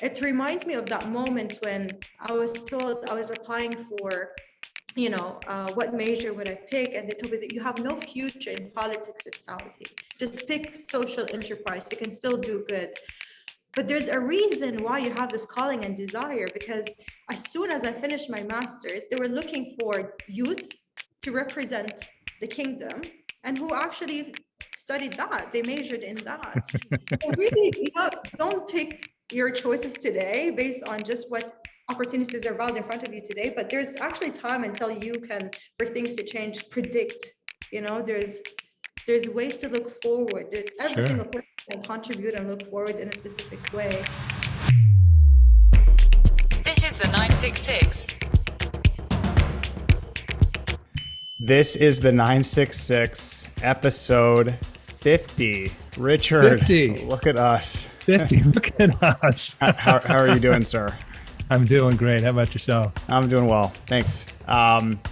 it reminds me of that moment when I was told I was applying for, what major would I pick? And they told me that you have no future in politics in Saudi. Just pick social enterprise. You can still do good. But there's a reason why you have this calling and desire, because as soon as I finished my master's, they were looking for youth to represent the kingdom, and who actually studied that. They majored in that. So really, don't pick your choices today based on just what opportunities are available in front of you today, but there's actually time until you can, for things to change, predict. There's ways to look forward. There's every single person can contribute and look forward in a specific way. This is the 966. This is the 966, episode 50. Richard, 50. Look at us. 50, look at us. How are you doing, sir? I'm doing great. How about yourself? I'm doing well. Thanks.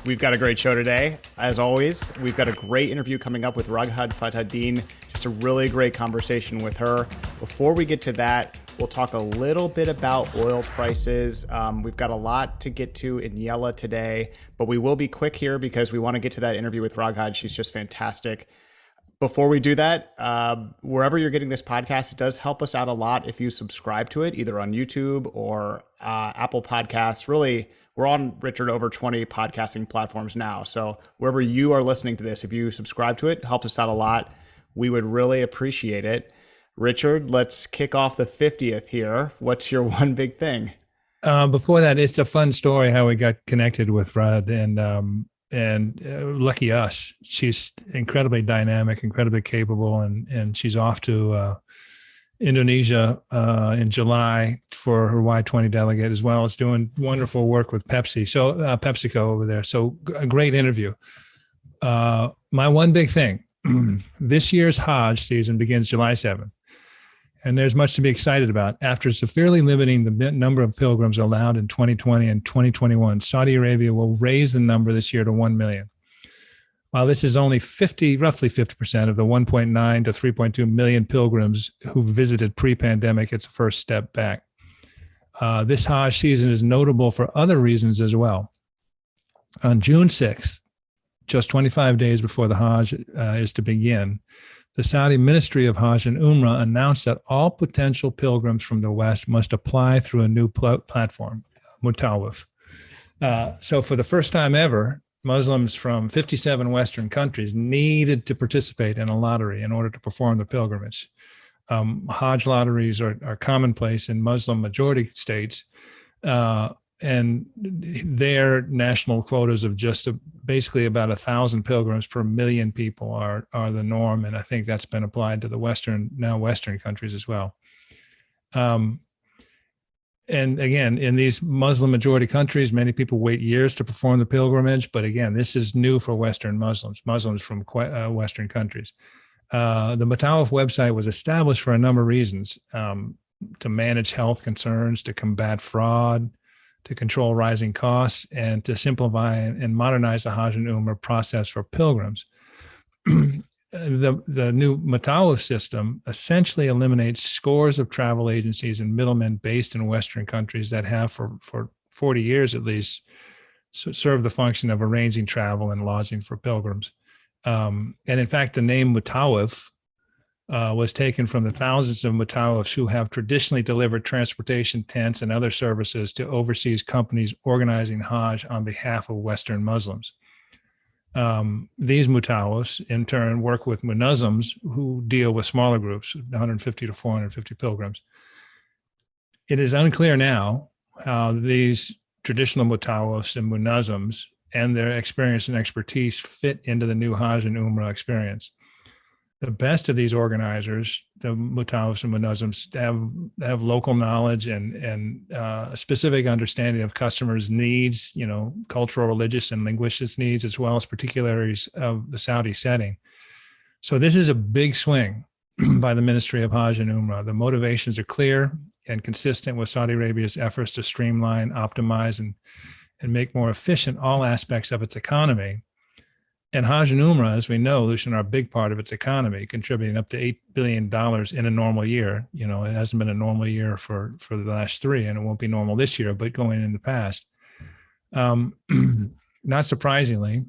We've got a great show today. As always, we've got a great interview coming up with Raghad Fathaddin. Just a really great conversation with her. Before we get to that, we'll talk a little bit about oil prices. We've got a lot to get to in Yella today, but we will be quick here because we want to get to that interview with Raghad. She's just fantastic. Before we do that, wherever you're getting this podcast, it does help us out a lot if you subscribe to it, either on YouTube or Apple Podcasts. Really, we're on, Richard, over 20 podcasting platforms now. So wherever you are listening to this, if you subscribe to it, it helps us out a lot. We would really appreciate it. Richard, let's kick off the 50th here. What's your one big thing? Before that, it's a fun story how we got connected with Rad, and lucky us. She's incredibly dynamic, incredibly capable, and she's off to Indonesia in July for her Y20 delegate, as well as doing wonderful work with Pepsi. So PepsiCo over there. So a great interview. My one big thing, this year's Hajj season begins July 7th. And there's much to be excited about. After severely limiting the number of pilgrims allowed in 2020 and 2021, Saudi Arabia will raise the number this year to 1 million. While this is only roughly 50% of the 1.9 to 3.2 million pilgrims who visited pre-pandemic, it's a first step back. This Hajj season is notable for other reasons as well. On June 6th, just 25 days before the Hajj is to begin, the Saudi Ministry of Hajj and Umrah announced that all potential pilgrims from the West must apply through a new platform, Motawif. So for the first time ever, Muslims from 57 Western countries needed to participate in a lottery in order to perform the pilgrimage. Hajj lotteries are commonplace in Muslim majority states, and their national quotas of just basically about 1,000 pilgrims per million people are the norm. And I think that's been applied to the Western countries as well. And again, in these Muslim majority countries, many people wait years to perform the pilgrimage. But again, this is new for Western Muslims from Western countries. The Motawif website was established for a number of reasons, to manage health concerns, to combat fraud, to control rising costs, and to simplify and modernize the Hajj and Umrah process for pilgrims. The new Motawif system essentially eliminates scores of travel agencies and middlemen based in Western countries that have for 40 years at least served the function of arranging travel and lodging for pilgrims. And in fact, the name Motawif was taken from the thousands of Motawifs who have traditionally delivered transportation, tents, and other services to overseas companies organizing Hajj on behalf of Western Muslims. These Motawifs, in turn, work with Munazzams who deal with smaller groups, 150 to 450 pilgrims. It is unclear now how these traditional Motawifs and Munazzams and their experience and expertise fit into the new Hajj and Umrah experience. The best of these organizers, the Motawifs and Munazzams, have local knowledge and a specific understanding of customers' needs, cultural, religious, and linguistic needs, as well as particularities of the Saudi setting. So this is a big swing by the Ministry of Hajj and Umrah. The motivations are clear and consistent with Saudi Arabia's efforts to streamline, optimize, and make more efficient all aspects of its economy. And Hajj and Umrah, as we know, Lucian, are a big part of its economy, contributing up to $8 billion in a normal year. You know, it hasn't been a normal year for the last three, and it won't be normal this year, but going in the past. Not surprisingly,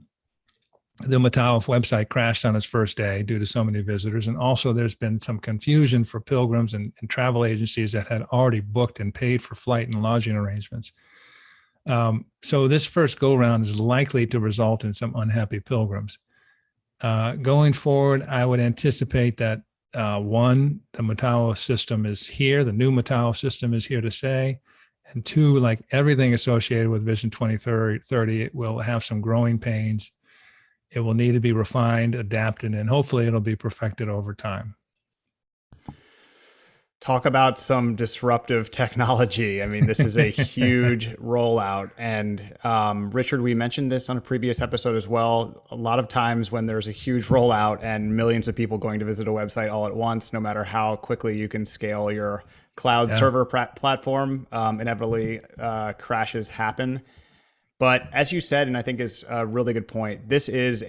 the Motawif website crashed on its first day due to so many visitors. And also there's been some confusion for pilgrims and travel agencies that had already booked and paid for flight and lodging arrangements. So this first go round is likely to result in some unhappy pilgrims. Going forward, I would anticipate that one, the Motawif system is here. The new Motawif system is here to stay. And two, like everything associated with Vision 2030, it will have some growing pains. It will need to be refined, adapted, and hopefully it'll be perfected over time. Talk about some disruptive technology. I mean, this is a huge rollout. And Richard, we mentioned this on a previous episode as well. A lot of times when there's a huge rollout and millions of people going to visit a website all at once, no matter how quickly you can scale your cloud server platform, inevitably crashes happen. But as you said, and I think is a really good point, this is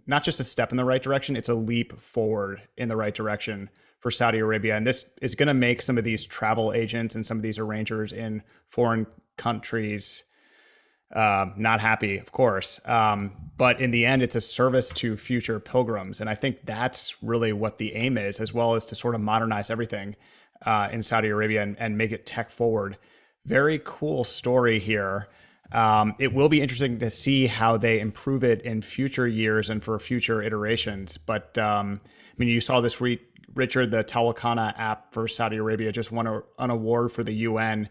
not just a step in the right direction, it's a leap forward in the right direction for Saudi Arabia. And this is going to make some of these travel agents and some of these arrangers in foreign countries not happy, of course. But in the end, it's a service to future pilgrims. And I think that's really what the aim is, as well as to sort of modernize everything in Saudi Arabia and make it tech forward. Very cool story here. It will be interesting to see how they improve it in future years and for future iterations. But I mean, you saw this, Richard, the Tawakana app for Saudi Arabia just won an award for the UN.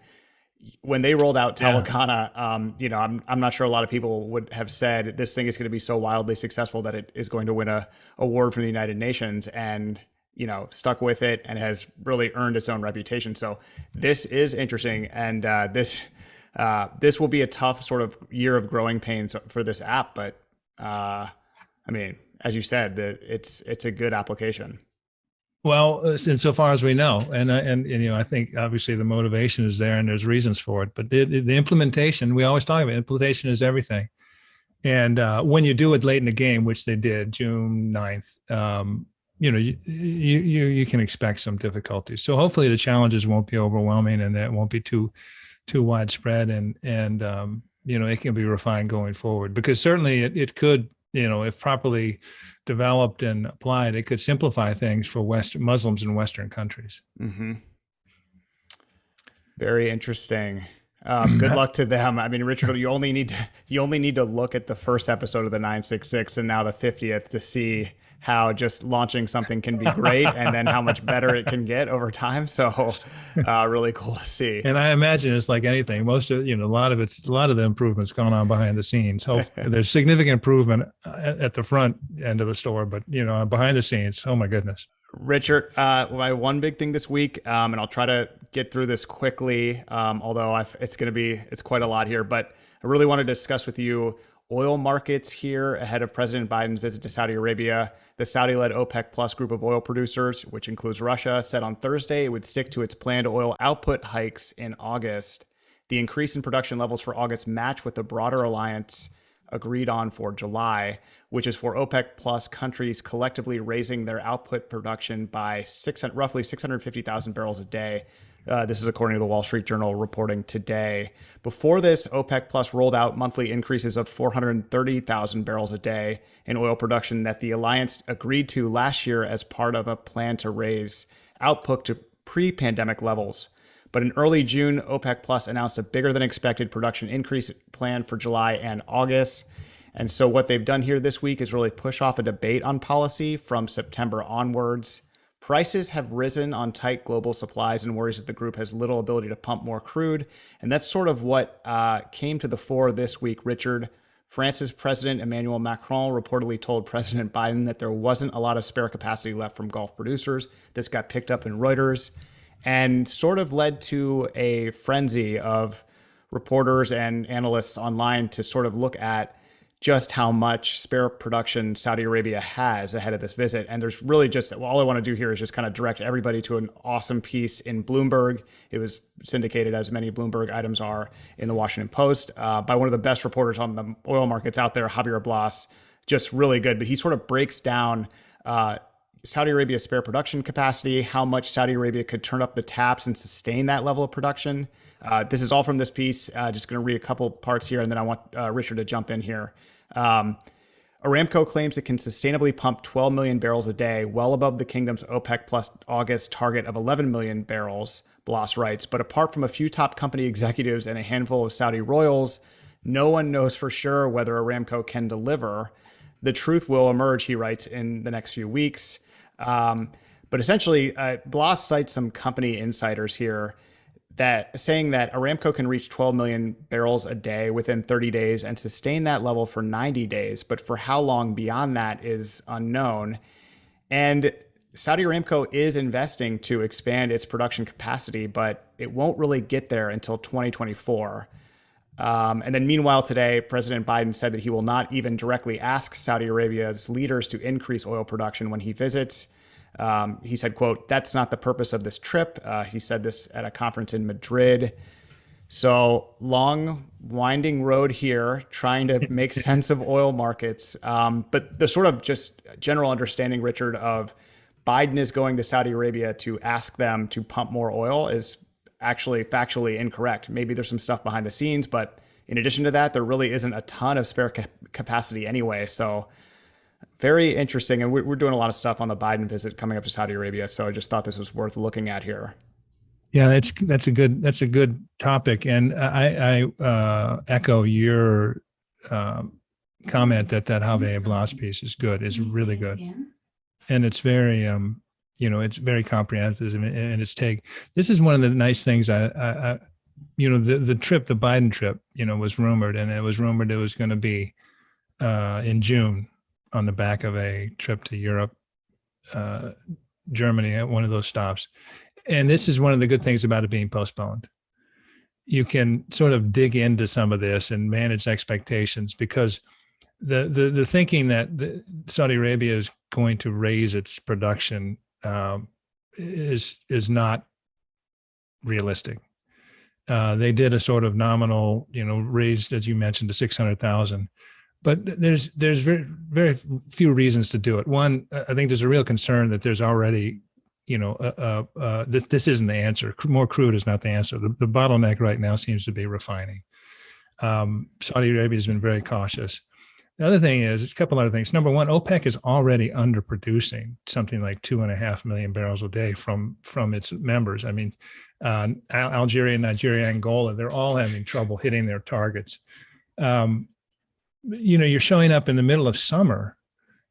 When they rolled out Tawakana, you know, I'm not sure a lot of people would have said this thing is going to be so wildly successful that it is going to win a award from the United Nations, and you know, stuck with it and has really earned its own reputation. So this is interesting, and this will be a tough sort of year of growing pains for this app. But I mean, as you said, it's a good application. Well, insofar as we know, and you know, I think obviously the motivation is there, and there's reasons for it. But the implementation, we always talk about implementation is everything. And when you do it late in the game, which they did, June 9th, you know, you can expect some difficulties. So hopefully the challenges won't be overwhelming, and that won't be too widespread, and you know, it can be refined going forward. Because certainly it could, you know, if properly developed and applied, it could simplify things for Muslims in Western countries. Mm-hmm. Very interesting. Good luck to them. I mean, Richard, you only need to look at the first episode of the 966 and now the 50th to see how just launching something can be great and then how much better it can get over time. So really cool to see. And I imagine it's like anything. Most of, you know, a lot of the improvements going on behind the scenes. So there's significant improvement at the front end of the store, but you know, behind the scenes, oh my goodness. Richard, my one big thing this week, and I'll try to get through this quickly, although it's quite a lot here, but I really want to discuss with you oil markets here ahead of President Biden's visit to Saudi Arabia. The Saudi-led OPEC Plus group of oil producers, which includes Russia, said on Thursday it would stick to its planned oil output hikes in August. The increase in production levels for August match what the broader alliance agreed on for July, which is for OPEC Plus countries collectively raising their output production by roughly 650,000 barrels a day. This is according to the Wall Street Journal reporting today. Before this, OPEC Plus rolled out monthly increases of 430,000 barrels a day in oil production that the alliance agreed to last year as part of a plan to raise output to pre-pandemic levels. But in early June, OPEC Plus announced a bigger than expected production increase plan for July and August. And so what they've done here this week is really push off a debate on policy from September onwards. Prices have risen on tight global supplies and worries that the group has little ability to pump more crude. And that's sort of what came to the fore this week, Richard. France's President Emmanuel Macron reportedly told President Biden that there wasn't a lot of spare capacity left from Gulf producers. This got picked up in Reuters and sort of led to a frenzy of reporters and analysts online to sort of look at just how much spare production Saudi Arabia has ahead of this visit. And there's really just, well, all I want to do here is just kind of direct everybody to an awesome piece in Bloomberg. It was syndicated, as many Bloomberg items are, in the Washington Post by one of the best reporters on the oil markets out there, Javier Blas. Just really good. But he sort of breaks down Saudi Arabia's spare production capacity, how much Saudi Arabia could turn up the taps and sustain that level of production. This is all from this piece. Just going to read a couple parts here, and then I want Richard to jump in here. Aramco claims it can sustainably pump 12 million barrels a day, well above the kingdom's OPEC plus August target of 11 million barrels, Blas writes. But apart from a few top company executives and a handful of Saudi royals, no one knows for sure whether Aramco can deliver. The truth will emerge, he writes, in the next few weeks. But essentially, Blas cites some company insiders here that saying that Aramco can reach 12 million barrels a day within 30 days and sustain that level for 90 days. But for how long beyond that is unknown. And Saudi Aramco is investing to expand its production capacity, but it won't really get there until 2024. And then meanwhile, today, President Biden said that he will not even directly ask Saudi Arabia's leaders to increase oil production when he visits. He said, quote, "That's not the purpose of this trip." He said this at a conference in Madrid. So long, winding road here, trying to make sense of oil markets. But the sort of just general understanding, Richard, of Biden is going to Saudi Arabia to ask them to pump more oil is actually factually incorrect. Maybe there's some stuff behind the scenes, but in addition to that, there really isn't a ton of spare capacity anyway. So very interesting. And we're doing a lot of stuff on the Biden visit coming up to Saudi Arabia. So I just thought this was worth looking at here. Yeah, that's a good topic. And I echo your comment that Javier Blas piece is good, is really good. And it's very, it's very comprehensive in its take. This is one of the nice things the Biden trip, was rumored, and it was rumored it was going to be in June on the back of a trip to Europe, Germany, at one of those stops. And this is one of the good things about it being postponed. You can sort of dig into some of this and manage expectations, because the thinking that Saudi Arabia is going to raise its production is not realistic. They did a sort of nominal, raised, as you mentioned, to 600,000. But there's very, very few reasons to do it. One, I think there's a real concern that there's already, this isn't the answer. More crude is not the answer. The bottleneck right now seems to be refining. Saudi Arabia has been very cautious. The other thing is a couple other things. Number one, OPEC is already underproducing something like 2.5 million barrels a day from its members. I mean, Algeria, Nigeria, Angola, they're all having trouble hitting their targets. You're showing up in the middle of summer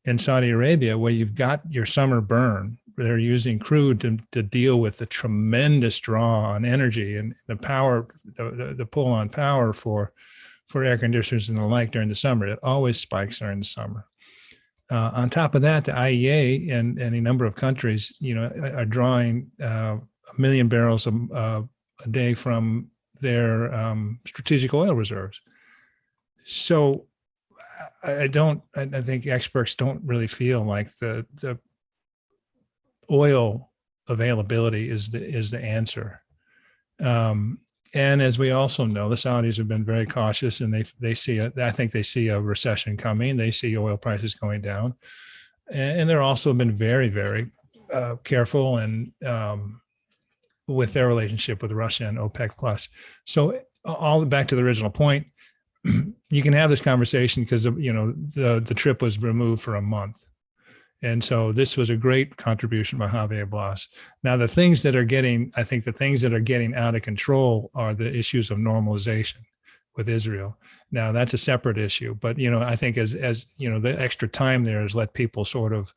in Saudi Arabia, where you've got your summer burn. They're using crude to deal with the tremendous draw on energy and the power, the pull on power for air conditioners and the like during the summer. It always spikes during the summer. On top of that, the IEA and a number of countries, are drawing 1 million barrels a day from their strategic oil reserves. So I think experts don't really feel like the oil availability is the answer. And as we also know, the Saudis have been very cautious, and they see I think they see a recession coming. They see oil prices going down, and they're also been very, very careful and with their relationship with Russia and OPEC plus. So all back to the original point, you can have this conversation because the trip was removed for a month. And so this was a great contribution by Javier Blas. Now, the things that are getting out of control are the issues of normalization with Israel. Now, that's a separate issue, but I think as the extra time there has let people sort of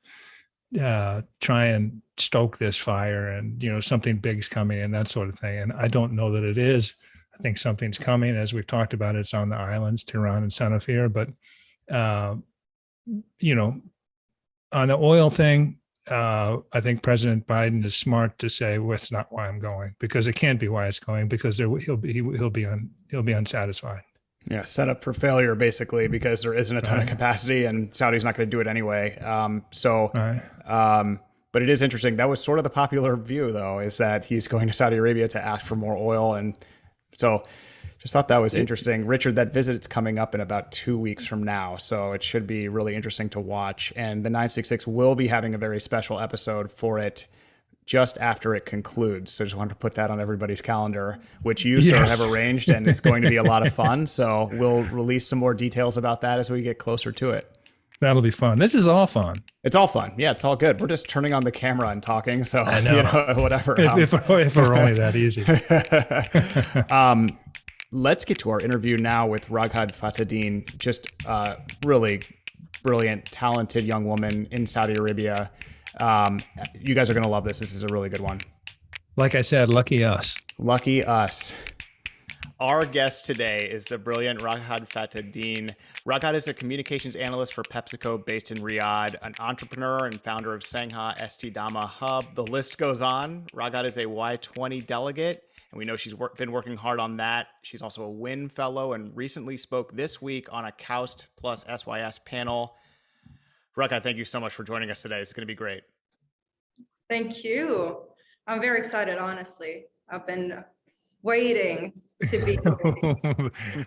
try and stoke this fire, and something big's coming and that sort of thing. And I don't know that it is. I think something's coming, as we've talked about. It's on the islands, Tehran and Sanafir, but on the oil thing, I think President Biden is smart to say, well, it's not why I'm going, because it can't be why it's going, because he'll be unsatisfied. Yeah, set up for failure basically, because there isn't a ton of capacity and Saudi's not going to do it anyway. But it is interesting. That was sort of the popular view, though, is that he's going to Saudi Arabia to ask for more oil. And so just thought that was interesting. Richard, that visit's coming up in about 2 weeks from now. So it should be really interesting to watch. And the 966 will be having a very special episode for it just after it concludes. So just wanted to put that on everybody's calendar, which you, sir, have arranged. And it's going to be a lot of fun. So we'll release some more details about that as we get closer to it. That'll be fun. This is all fun. It's all fun. Yeah, it's all good. We're just turning on the camera and talking. So, I know. Whatever. If it were only that easy. Let's get to our interview now with Raghad Fathaddin, just really brilliant, talented young woman in Saudi Arabia. You guys are going to love this. This is a really good one. Like I said, lucky us. Lucky us. Our guest today is the brilliant Raghad Fathaddin. Raghad is a communications analyst for PepsiCo based in Riyadh, an entrepreneur and founder of Sangha, Estidama Hub. The list goes on. Raghad is a Y20 delegate, and we know she's been working hard on that. She's also a WIN fellow and recently spoke this week on a KAUST plus SYS panel. Raghad, thank you so much for joining us today. It's going to be great. Thank you. I'm very excited, honestly. I've been waiting to be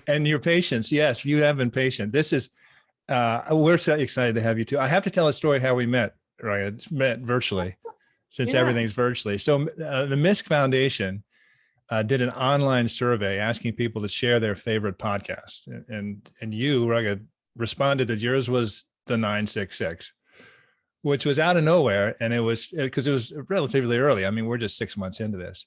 and your patience. Yes, you have been patient. This is we're so excited to have you too. I have to tell a story how we met, right? Met virtually, since everything's virtually. So the MISC Foundation did an online survey asking people to share their favorite podcast, and you, Raghad, responded that yours was the 966, which was out of nowhere, and it was because it was relatively early. I mean, we're just 6 months into this.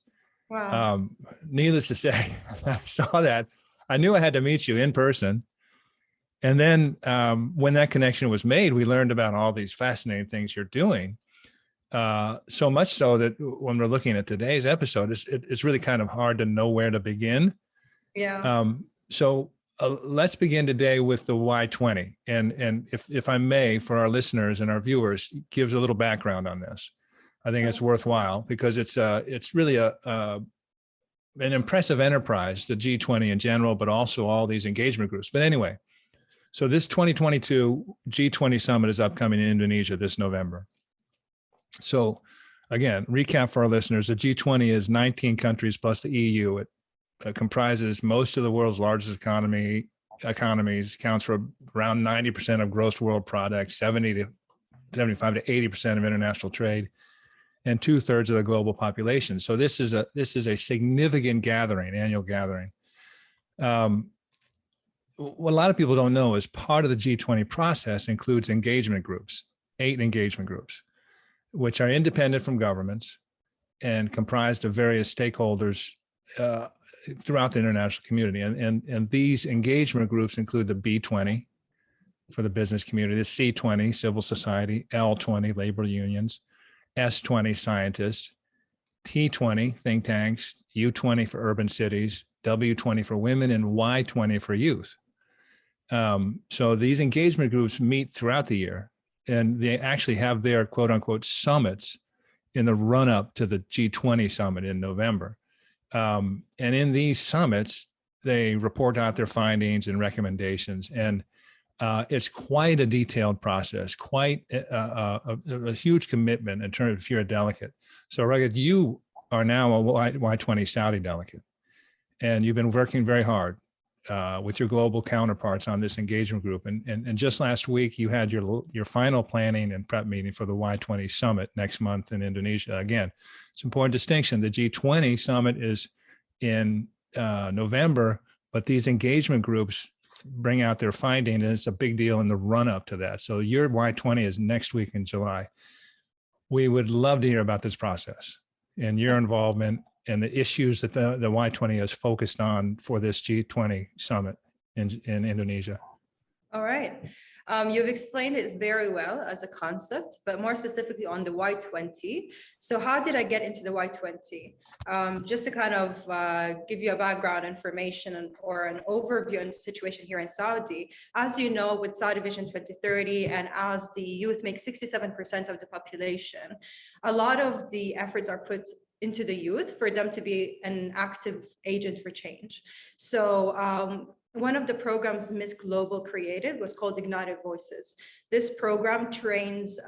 Wow. Needless to say, I saw that. I knew I had to meet you in person. And then when that connection was made, we learned about all these fascinating things you're doing. So much so that when we're looking at today's episode, it's really kind of hard to know where to begin. Yeah. So let's begin today with the Y20. And if I may, for our listeners and our viewers, gives a little background on this. I think it's worthwhile because it's really an impressive enterprise, the G20 in general, but also all these engagement groups. But anyway, so this 2022 G20 summit is upcoming in Indonesia this November. So again, recap for our listeners, the G20 is 19 countries plus the EU. It comprises most of the world's largest economies, accounts for around 90% of gross world product, 75 to 80% of international trade, and 2/3 of the global population. So this is a significant gathering, annual gathering. What a lot of people don't know is part of the G20 process includes engagement groups, 8 engagement groups, which are independent from governments and comprised of various stakeholders throughout the international community. And these engagement groups include the B20 for the business community, the C20, civil society, L20, labor unions, S20, scientists, T20, think tanks, U20 for urban cities, W20 for women, and Y20 for youth. So these engagement groups meet throughout the year, and they actually have their quote unquote summits in the run up to the G20 summit in November. And in these summits, they report out their findings and recommendations. And it's quite a detailed process, quite a huge commitment in terms of if you're a delegate. So Raghad, you are now a Y20 Saudi delegate, and you've been working very hard with your global counterparts on this engagement group. And just last week, you had your final planning and prep meeting for the Y20 summit next month in Indonesia. Again, it's an important distinction. The G20 summit is in November, but these engagement groups bring out their finding, and it's a big deal in the run up to that. So your Y20 is next week in July. We would love to hear about this process and your involvement and the issues that the Y20 is focused on for this G20 summit in Indonesia. All right. You've explained it very well as a concept, but more specifically on the Y20. So how did I get into the Y20? Just to kind of give you a background information or an overview on the situation here in Saudi. As you know, with Saudi Vision 2030, and as the youth make 67% of the population, a lot of the efforts are put into the youth for them to be an active agent for change. So one of the programs Miss Global created was called Ignited Voices. This program trains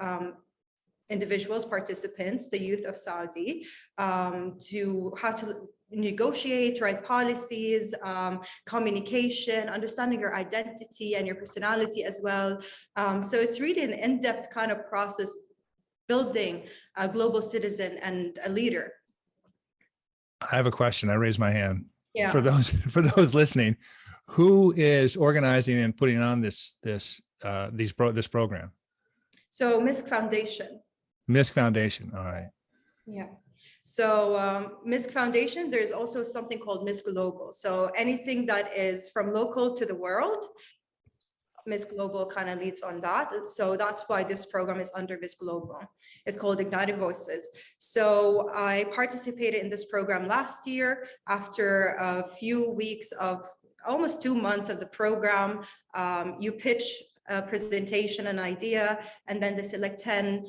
individuals, participants, the youth of Saudi, to how to negotiate, write policies, communication, understanding your identity and your personality as well. So it's really an in-depth kind of process, building a global citizen and a leader. I have a question. I raise my hand. Yeah. For those listening, who is organizing and putting on this program? So MISC Foundation. MISC Foundation. All right. Yeah. So MISC Foundation, there's also something called MISC Global. So anything that is from local to the world, Miss Global kind of leads on that. So that's why this program is under Miss Global. It's called Ignited Voices. So I participated in this program last year. After a few weeks of almost 2 months of the program, you pitch a presentation, an idea, and then they select 10,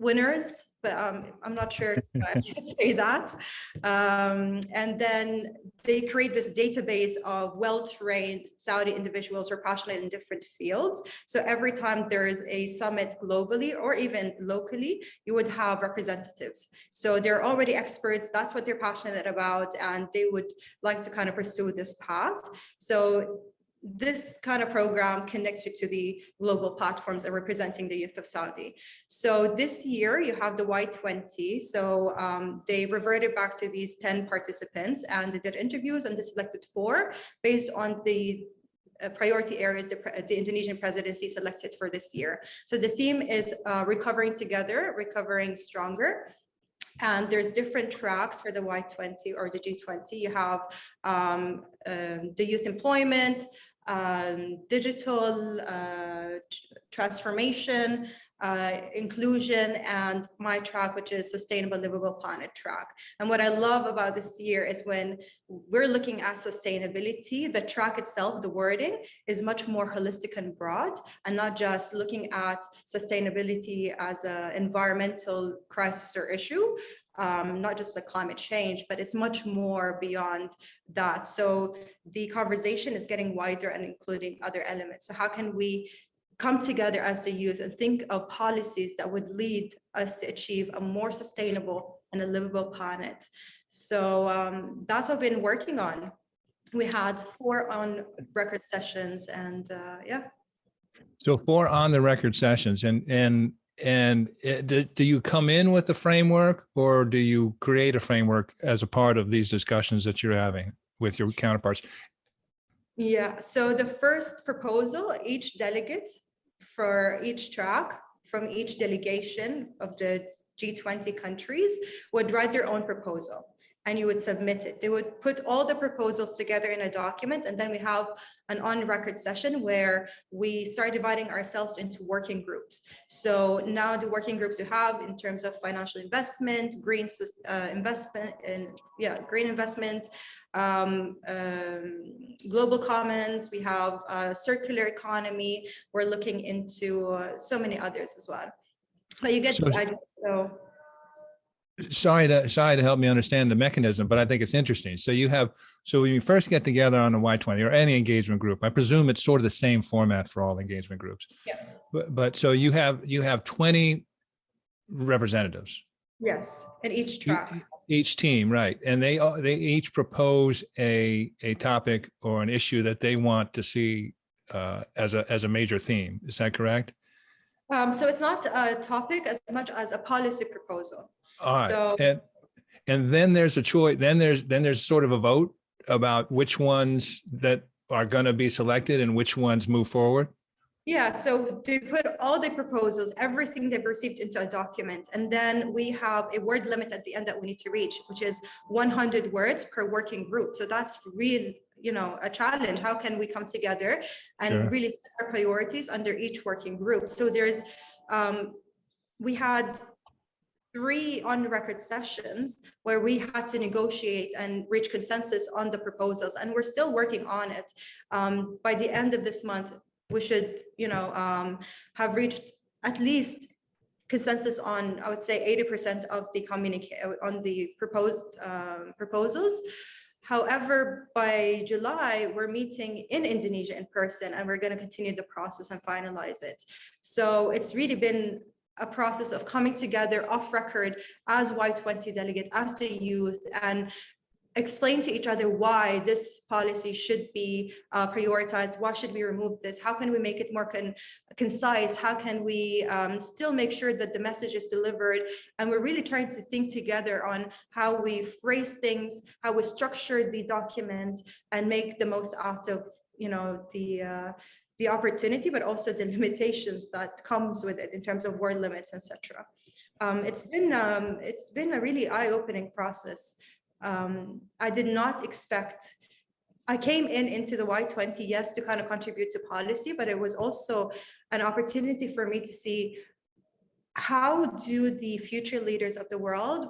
winners. But I'm not sure if I should say that. And then they create this database of well-trained Saudi individuals who are passionate in different fields. So every time there is a summit globally or even locally, you would have representatives. So they're already experts. That's what they're passionate about. And they would like to kind of pursue this path. So this kind of program connects you to the global platforms and representing the youth of Saudi. So this year you have the Y20. So they reverted back to these 10 participants and they did interviews and they selected 4 based on the priority areas the Indonesian presidency selected for this year. So the theme is recovering together, recovering stronger. And there's different tracks for the Y20 or the G20. You have the youth employment, digital transformation, inclusion, and my track, which is Sustainable Livable Planet track. And what I love about this year is when we're looking at sustainability, the track itself, the wording is much more holistic and broad, and not just looking at sustainability as an environmental crisis or issue, not just like climate change, but it's much more beyond that. So the conversation is getting wider and including other elements. So how can we come together as the youth and think of policies that would lead us to achieve a more sustainable and a livable planet? So that's what I've been working on. We had 4 on-record sessions and yeah. So 4 on the record sessions, and do you come in with the framework, or do you create a framework as a part of these discussions that you're having with your counterparts? Yeah, so the first proposal, each delegate for each track from each delegation of the G20 countries would write their own proposal and you would submit it. They would put all the proposals together in a document, and then we have an on-record session where we start dividing ourselves into working groups. So now the working groups you have in terms of financial investment, green investment, and green investment, global commons, we have circular economy, we're looking into so many others as well. But you get the idea. So sorry to help me understand the mechanism, but I think it's interesting. So when you first get together on a Y20 or any engagement group, I presume it's sort of the same format for all engagement groups. Yeah. But so you have 20 representatives. Yes, in each track. Each team, right? And they each propose a topic or an issue that they want to see as a major theme. Is that correct? So it's not a topic as much as a policy proposal. All right. So, and then there's a choice. Then there's sort of a vote about which ones that are going to be selected and which ones move forward. Yeah, so they put all the proposals, everything they've received into a document, and then we have a word limit at the end that we need to reach, which is 100 words per working group. So that's really, a challenge. How can we come together and really set our priorities under each working group? So there's, we had 3 on-record sessions where we had to negotiate and reach consensus on the proposals, and we're still working on it. By the end of this month, we should, have reached at least consensus on, I would say, 80% of the proposed proposals. However, by July, we're meeting in Indonesia in person, and we're going to continue the process and finalize it. So it's really been a process of coming together off record as Y20 delegate, as the youth, and explain to each other why this policy should be prioritized. Why should we remove this? How can we make it more concise? How can we still make sure that the message is delivered? And we're really trying to think together on how we phrase things, how we structure the document, and make the most out of, you know, the opportunity, but also the limitations that comes with it in terms of word limits, etc. It's been a really eye-opening process. I did not expect. I came into the Y20, yes, to kind of contribute to policy, but it was also an opportunity for me to see how do the future leaders of the world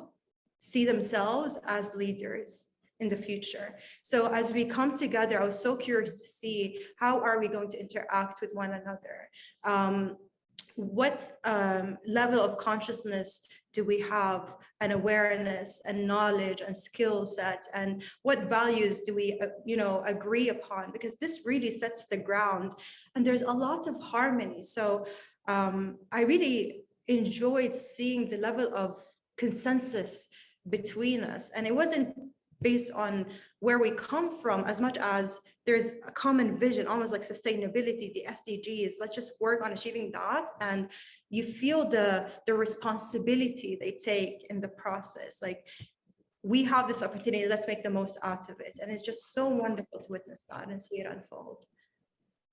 see themselves as leaders in the future. So as we come together, I was so curious to see how are we going to interact with one another. What level of consciousness do we have, and awareness and knowledge and skill set, and what values do we agree upon, because this really sets the ground, and there's a lot of harmony. So I really enjoyed seeing the level of consensus between us, and it wasn't based on where we come from as much as there's a common vision, almost like sustainability, the SDGs. Let's just work on achieving that. And you feel the responsibility they take in the process. Like, we have this opportunity, let's make the most out of it. And it's just so wonderful to witness that and see it unfold.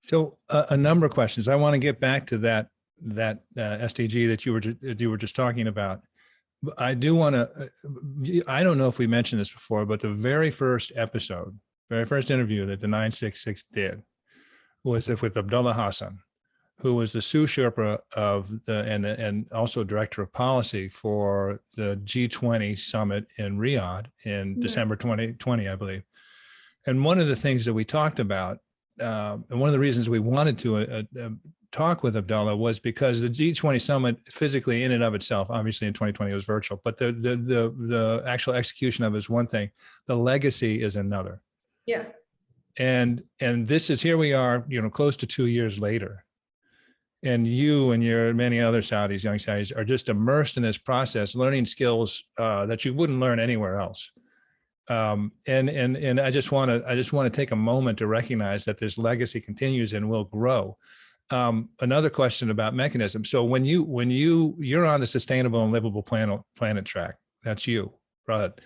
So a number of questions. I want to get back to that SDG that you were just talking about. I do want to, I don't know if we mentioned this before, but the very first interview that the 966 did was with Abdullah Hassan, who was the sous Sherpa of and also director of policy for the G20 summit in Riyadh in December 2020, I believe. And one of the things that we talked about, and one of the reasons we wanted to talk with Abdullah was because the G20 summit physically in and of itself, obviously in 2020 it was virtual, but the actual execution of it is one thing. The legacy is another. Yeah. And this is, here we are, close to 2 years later. And you and your many other Saudis, young Saudis, are just immersed in this process, learning skills that you wouldn't learn anywhere else. And I just want to take a moment to recognize that this legacy continues and will grow. Another question about mechanism. So when you're on the sustainable and livable planet track, that's you, Raghad.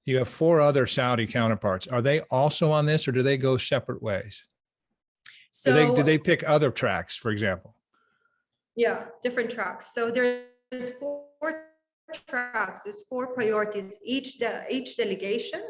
You have 4 other Saudi counterparts. Are they also on this, or do they go separate ways? So do they pick other tracks, for example? Yeah, different tracks. So there's 4 tracks, there's 4 priorities. Each delegation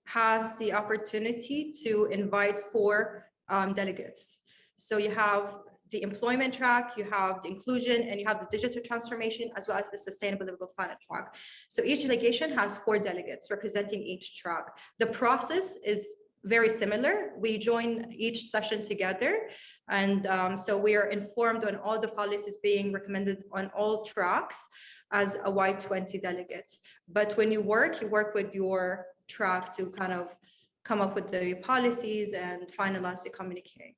has the opportunity to invite 4 delegates. So you have the employment track, you have the inclusion, and you have the digital transformation, as well as the sustainable livable planet track. So each delegation has 4 delegates representing each track. The process is very similar. We join each session together, and so we are informed on all the policies being recommended on all tracks as a Y20 delegate. But when you work with your track to kind of come up with the policies and finalize the communique.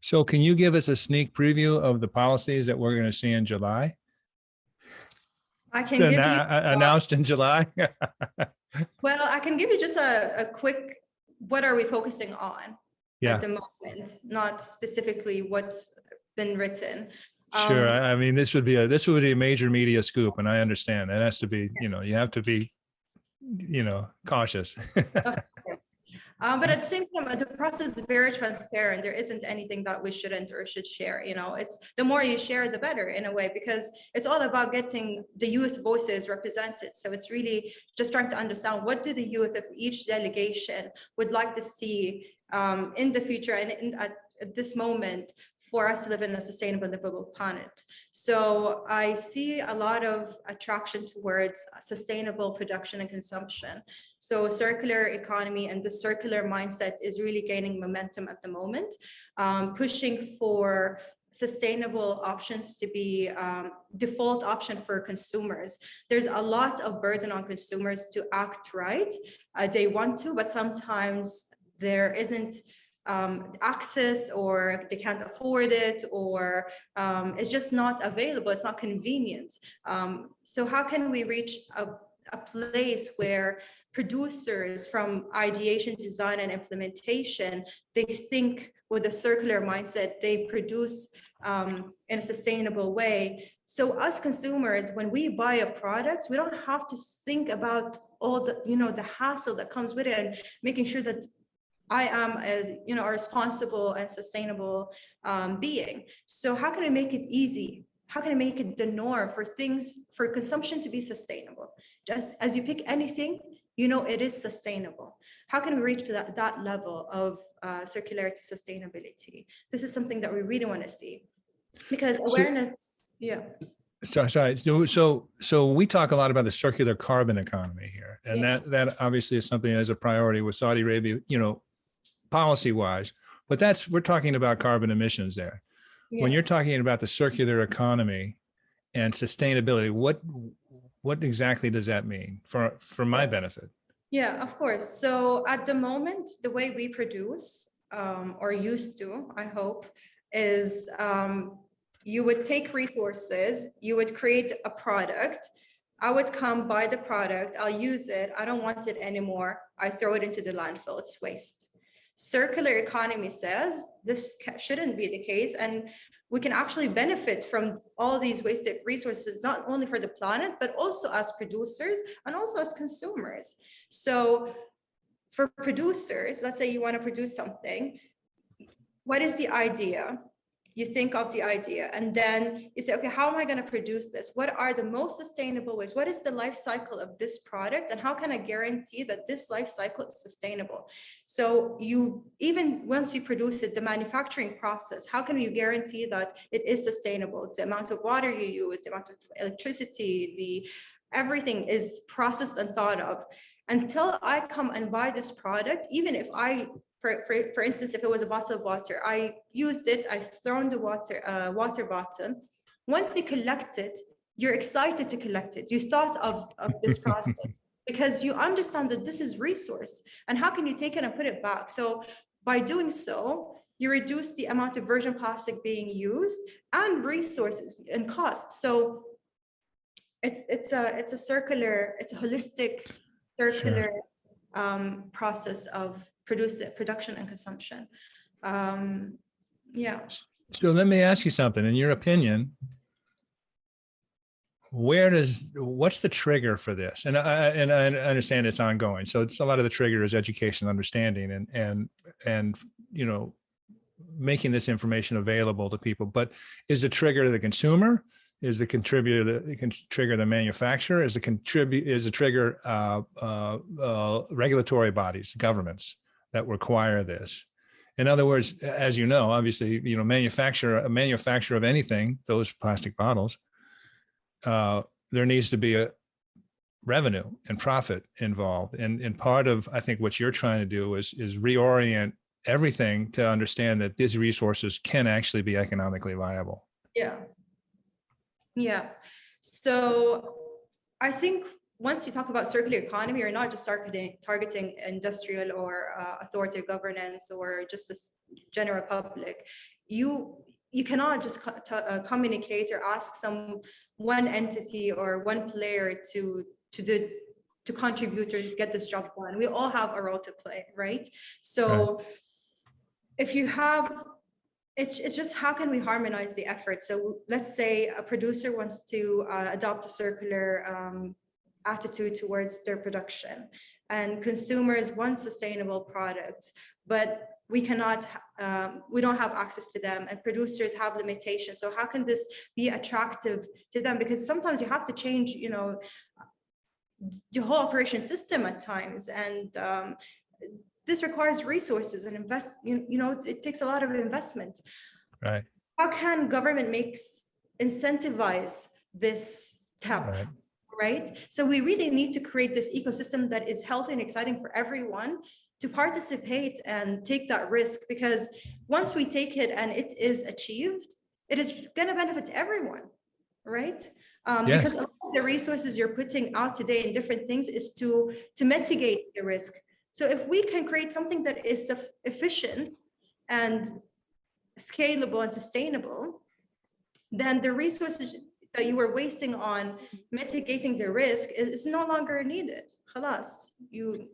So can you give us a sneak preview of the policies that we're going to see in July? I can give you announced in July. Well, I can give you just a quick, what are we focusing on at the moment, not specifically what's been written. Sure. I mean, this would be a major media scoop, and I understand that has to be, you have to be, cautious. But at the same time, the process is very transparent. There isn't anything that we shouldn't or should share. It's the more you share, the better in a way, because it's all about getting the youth voices represented. So it's really just trying to understand, what do the youth of each delegation would like to see in the future and at this moment, for us to live in a sustainable, livable planet. So I see a lot of attraction towards sustainable production and consumption. So circular economy and the circular mindset is really gaining momentum at the moment, pushing for sustainable options to be default option for consumers. There's a lot of burden on consumers to act right. They want to, but sometimes there isn't access, or they can't afford it, or it's just not available. It's not convenient. So how can we reach a place where producers, from ideation, design, and implementation, they think with a circular mindset, they produce in a sustainable way. So us consumers, when we buy a product, we don't have to think about all the, the hassle that comes with it, and making sure that I am a responsible and sustainable being. So how can I make it easy? How can I make it the norm for consumption to be sustainable? Just as you pick anything, it is sustainable. How can we reach to that level of circularity, sustainability? This is something that we really want to see, because awareness, So we talk a lot about the circular carbon economy here, and that obviously is something that is a priority with Saudi Arabia, policy wise, but we're talking about carbon emissions there. Yeah. When you're talking about the circular economy and sustainability, what exactly does that mean for my benefit? Yeah, of course. So at the moment, the way we produce, or used to, I hope, is you would take resources, you would create a product. I would come buy the product, I'll use it, I don't want it anymore, I throw it into the landfill, it's waste. Circular economy says this shouldn't be the case, and we can actually benefit from all these wasted resources, not only for the planet, but also as producers and also as consumers. So for producers, let's say you want to produce something, what is the idea? You think of the idea, and then you say, okay, how am I going to produce this? What are the most sustainable ways? What is the life cycle of this product? And how can I guarantee that this life cycle is sustainable? So even once you produce it, the manufacturing process, how can you guarantee that it is sustainable? The amount of water you use, the amount of electricity, everything is processed and thought of. Until I come and buy this product, even if for instance, if it was a bottle of water, I used it, I've thrown the water bottle. Once you collect it, you're excited to collect it. You thought of this process because you understand that this is resource, and how can you take it and put it back? So by doing so, you reduce the amount of virgin plastic being used and resources and costs. So it's a circular, it's a holistic, circular process of production and consumption. So let me ask you something. In your opinion, what's the trigger for this? And I understand it's ongoing. So it's a lot of the trigger is education, understanding, and making this information available to people. But is the trigger the consumer? Is the trigger the manufacturer? Is the trigger regulatory bodies, governments that require this? In other words, as you know, obviously, a manufacturer of anything, those plastic bottles, there needs to be a revenue and profit involved. And part of, I think, what you're trying to do is reorient everything to understand that these resources can actually be economically viable. Yeah. So I think once you talk about circular economy, you're not just targeting industrial or authoritative governance or just the general public. You cannot just communicate or ask one entity or one player to contribute or get this job done. We all have a role to play, right? So if you have, it's just how can we harmonize the effort? So let's say a producer wants to adopt a circular attitude towards their production, and consumers want sustainable products, but we don't have access to them, and producers have limitations. So how can this be attractive to them? Because sometimes you have to change, the whole operation system at times, and this requires resources and it takes a lot of investment. Right. How can government incentivize this step? Right. So we really need to create this ecosystem that is healthy and exciting for everyone to participate and take that risk, because once we take it and it is achieved, it is going to benefit everyone, right? Yes. Because a lot of the resources you're putting out today in different things is to mitigate the risk. So if we can create something that is efficient and scalable and sustainable, then the resources that you were wasting on mitigating the risk is no longer needed. Khalas, you've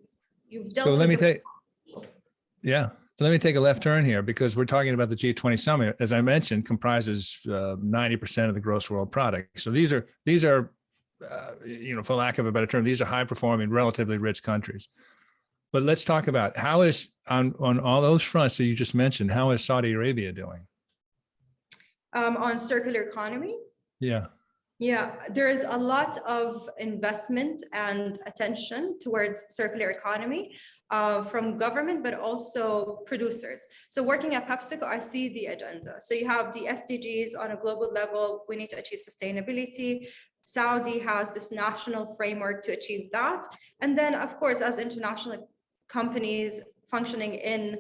dealt So let with me let me take a left turn here, because we're talking about the G20 summit, as I mentioned, comprises 90% of the gross world product. So these are for lack of a better term, these are high performing, relatively rich countries. But let's talk about how is on all those fronts that you just mentioned, how is Saudi Arabia doing? On circular economy? Yeah. Yeah, there is a lot of investment and attention towards circular economy from government, but also producers. So working at PepsiCo, I see the agenda. So you have the SDGs on a global level. We need to achieve sustainability. Saudi has this national framework to achieve that. And then, of course, as international companies functioning in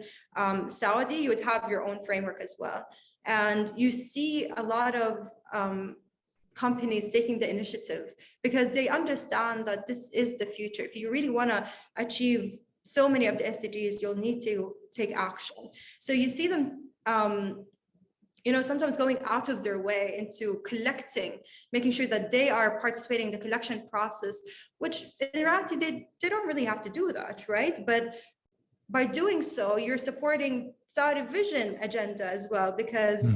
Saudi, you would have your own framework as well. And you see a lot of companies taking the initiative because they understand that this is the future. If you really want to achieve so many of the SDGs, you'll need to take action. So you see them, sometimes going out of their way into collecting, making sure that they are participating in the collection process, which in reality, they don't really have to do that, right? But by doing so, you're supporting Saudi vision agenda as well, because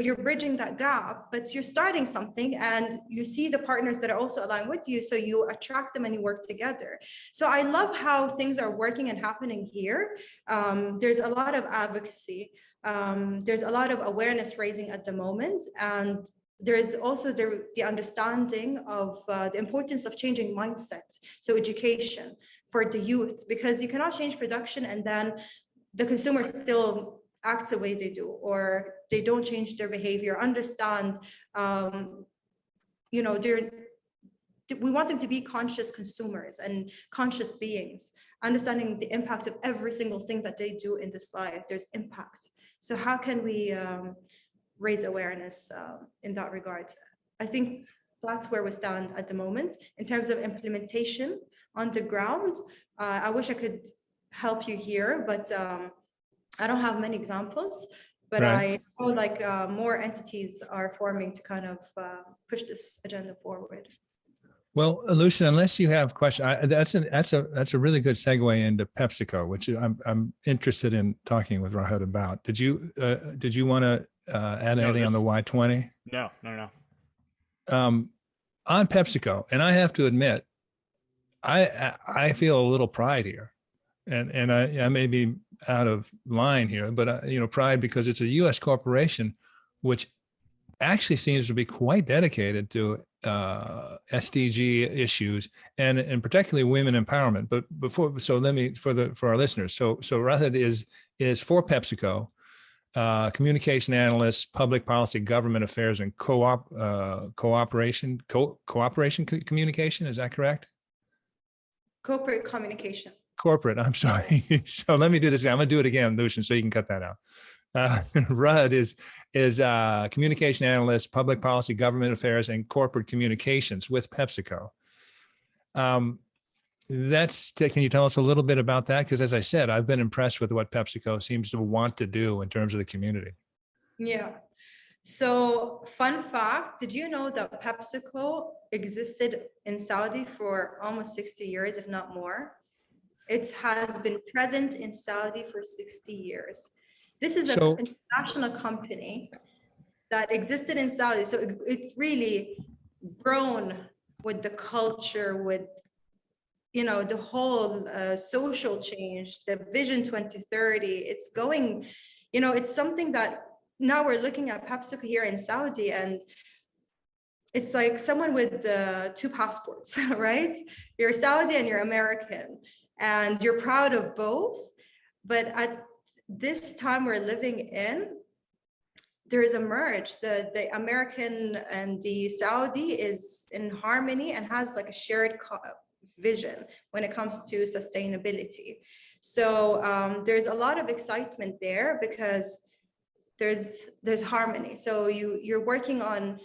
you're bridging that gap, but you're starting something and you see the partners that are also aligned with you. So you attract them and you work together. So I love how things are working and happening here. There's a lot of advocacy. There's a lot of awareness raising at the moment. And there's also the understanding of the importance of changing mindset. So education for the youth, because you cannot change production and then the consumer still act the way they do, or they don't change their behavior, understand, we want them to be conscious consumers and conscious beings, understanding the impact of every single thing that they do in this life. There's impact. So how can we raise awareness in that regard? I think that's where we stand at the moment in terms of implementation on the ground. I wish I could help you here, but I don't have many examples, but right. I feel like more entities are forming to kind of push this agenda forward. Well, Lucian, unless you have questions, that's a really good segue into PepsiCo, which I'm interested in talking with Raghad about. Did you want to add anything on the Y20? No. On PepsiCo, and I have to admit, I feel a little pride here. And I may be out of line here, but pride because it's a U.S. corporation, which actually seems to be quite dedicated to SDG issues and particularly women empowerment. But for our listeners, so Raghad is for PepsiCo, communication analyst, public policy, government affairs, and cooperation communication. Is that correct? Corporate communication. Corporate, I'm sorry. So let me do this again. I'm going to do it again, Lucian, so you can cut that out. Raghad is communication analyst, public policy, government affairs, and corporate communications with PepsiCo. Can you tell us a little bit about that? Because as I said, I've been impressed with what PepsiCo seems to want to do in terms of the community. Yeah. So fun fact, did you know that PepsiCo existed in Saudi for almost 60 years, if not more? It has been present in Saudi for 60 years. This is an international company that existed in Saudi. So it really grown with the culture, with, the whole social change, the Vision 2030. It's going, it's something that now we're looking at PepsiCo here in Saudi, and it's like someone with two passports, right? You're Saudi and you're American. And you're proud of both, but at this time we're living in, there is a merge. The American and the Saudi is in harmony and has like a shared vision when it comes to sustainability. So there's a lot of excitement there because there's harmony. So you're working on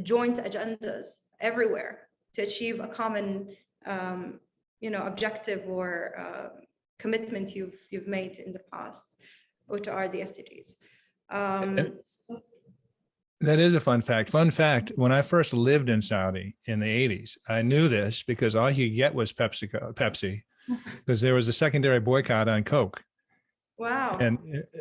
joint agendas everywhere to achieve a common objective or commitment you've made in the past, which are the SDGs. That is a fun fact. Fun fact, when I first lived in Saudi in the 80s, I knew this because all you get was Pepsi, because there was a secondary boycott on Coke. Wow.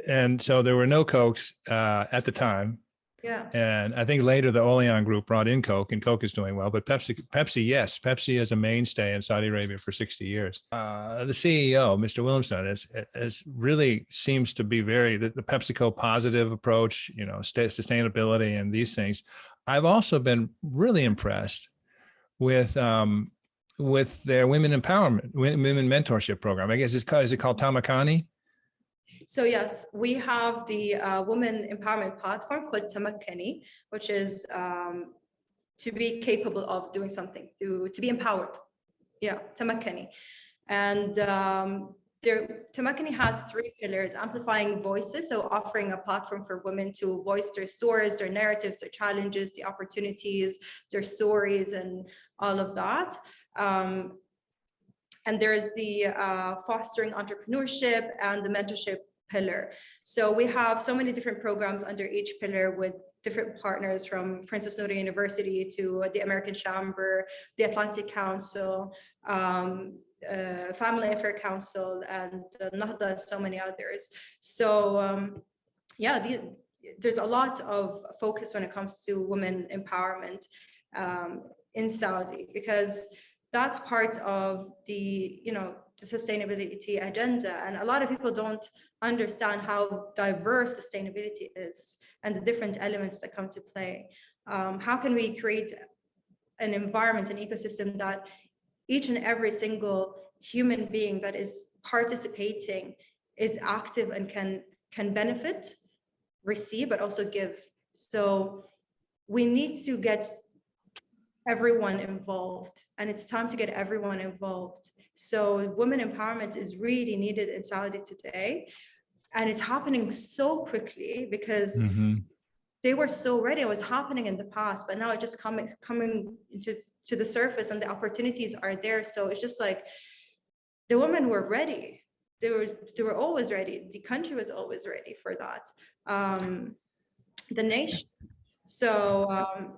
And so there were no Cokes at the time. Yeah. And I think later the Oleon group brought in Coke, and Coke is doing well. But Pepsi, yes, Pepsi is a mainstay in Saudi Arabia for 60 years. The CEO, Mr. Williamson, is really seems to be the PepsiCo positive approach, sustainability and these things. I've also been really impressed with their women empowerment, women mentorship program. I guess is it called Tamakani? So yes, we have the women empowerment platform called Tamakkani, which is to be capable of doing something, to be empowered. Yeah, Tamakkani. And Tamakkani has 3 pillars: amplifying voices, so offering a platform for women to voice their stories, their narratives, their challenges, the opportunities, their stories, and all of that. And there's the fostering entrepreneurship and the mentorship pillar. So we have so many different programs under each pillar with different partners, from Princess Noor University to the American Chamber, the Atlantic Council, Family Affair Council, and Nahda, and so many others. So there's a lot of focus when it comes to women empowerment in Saudi, because that's part of the sustainability agenda. And a lot of people don't understand how diverse sustainability is and the different elements that come to play. How can we create an environment, an ecosystem that each and every single human being that is participating is active and can benefit, receive, but also give? So we need to get everyone involved, and it's time to get everyone involved. So women empowerment is really needed in Saudi today, and it's happening so quickly because they were so ready. It was happening in the past, but now it's just coming to the surface, and the opportunities are there. So it's just like the women were ready. They were always ready. The country was always ready for that. The nation. So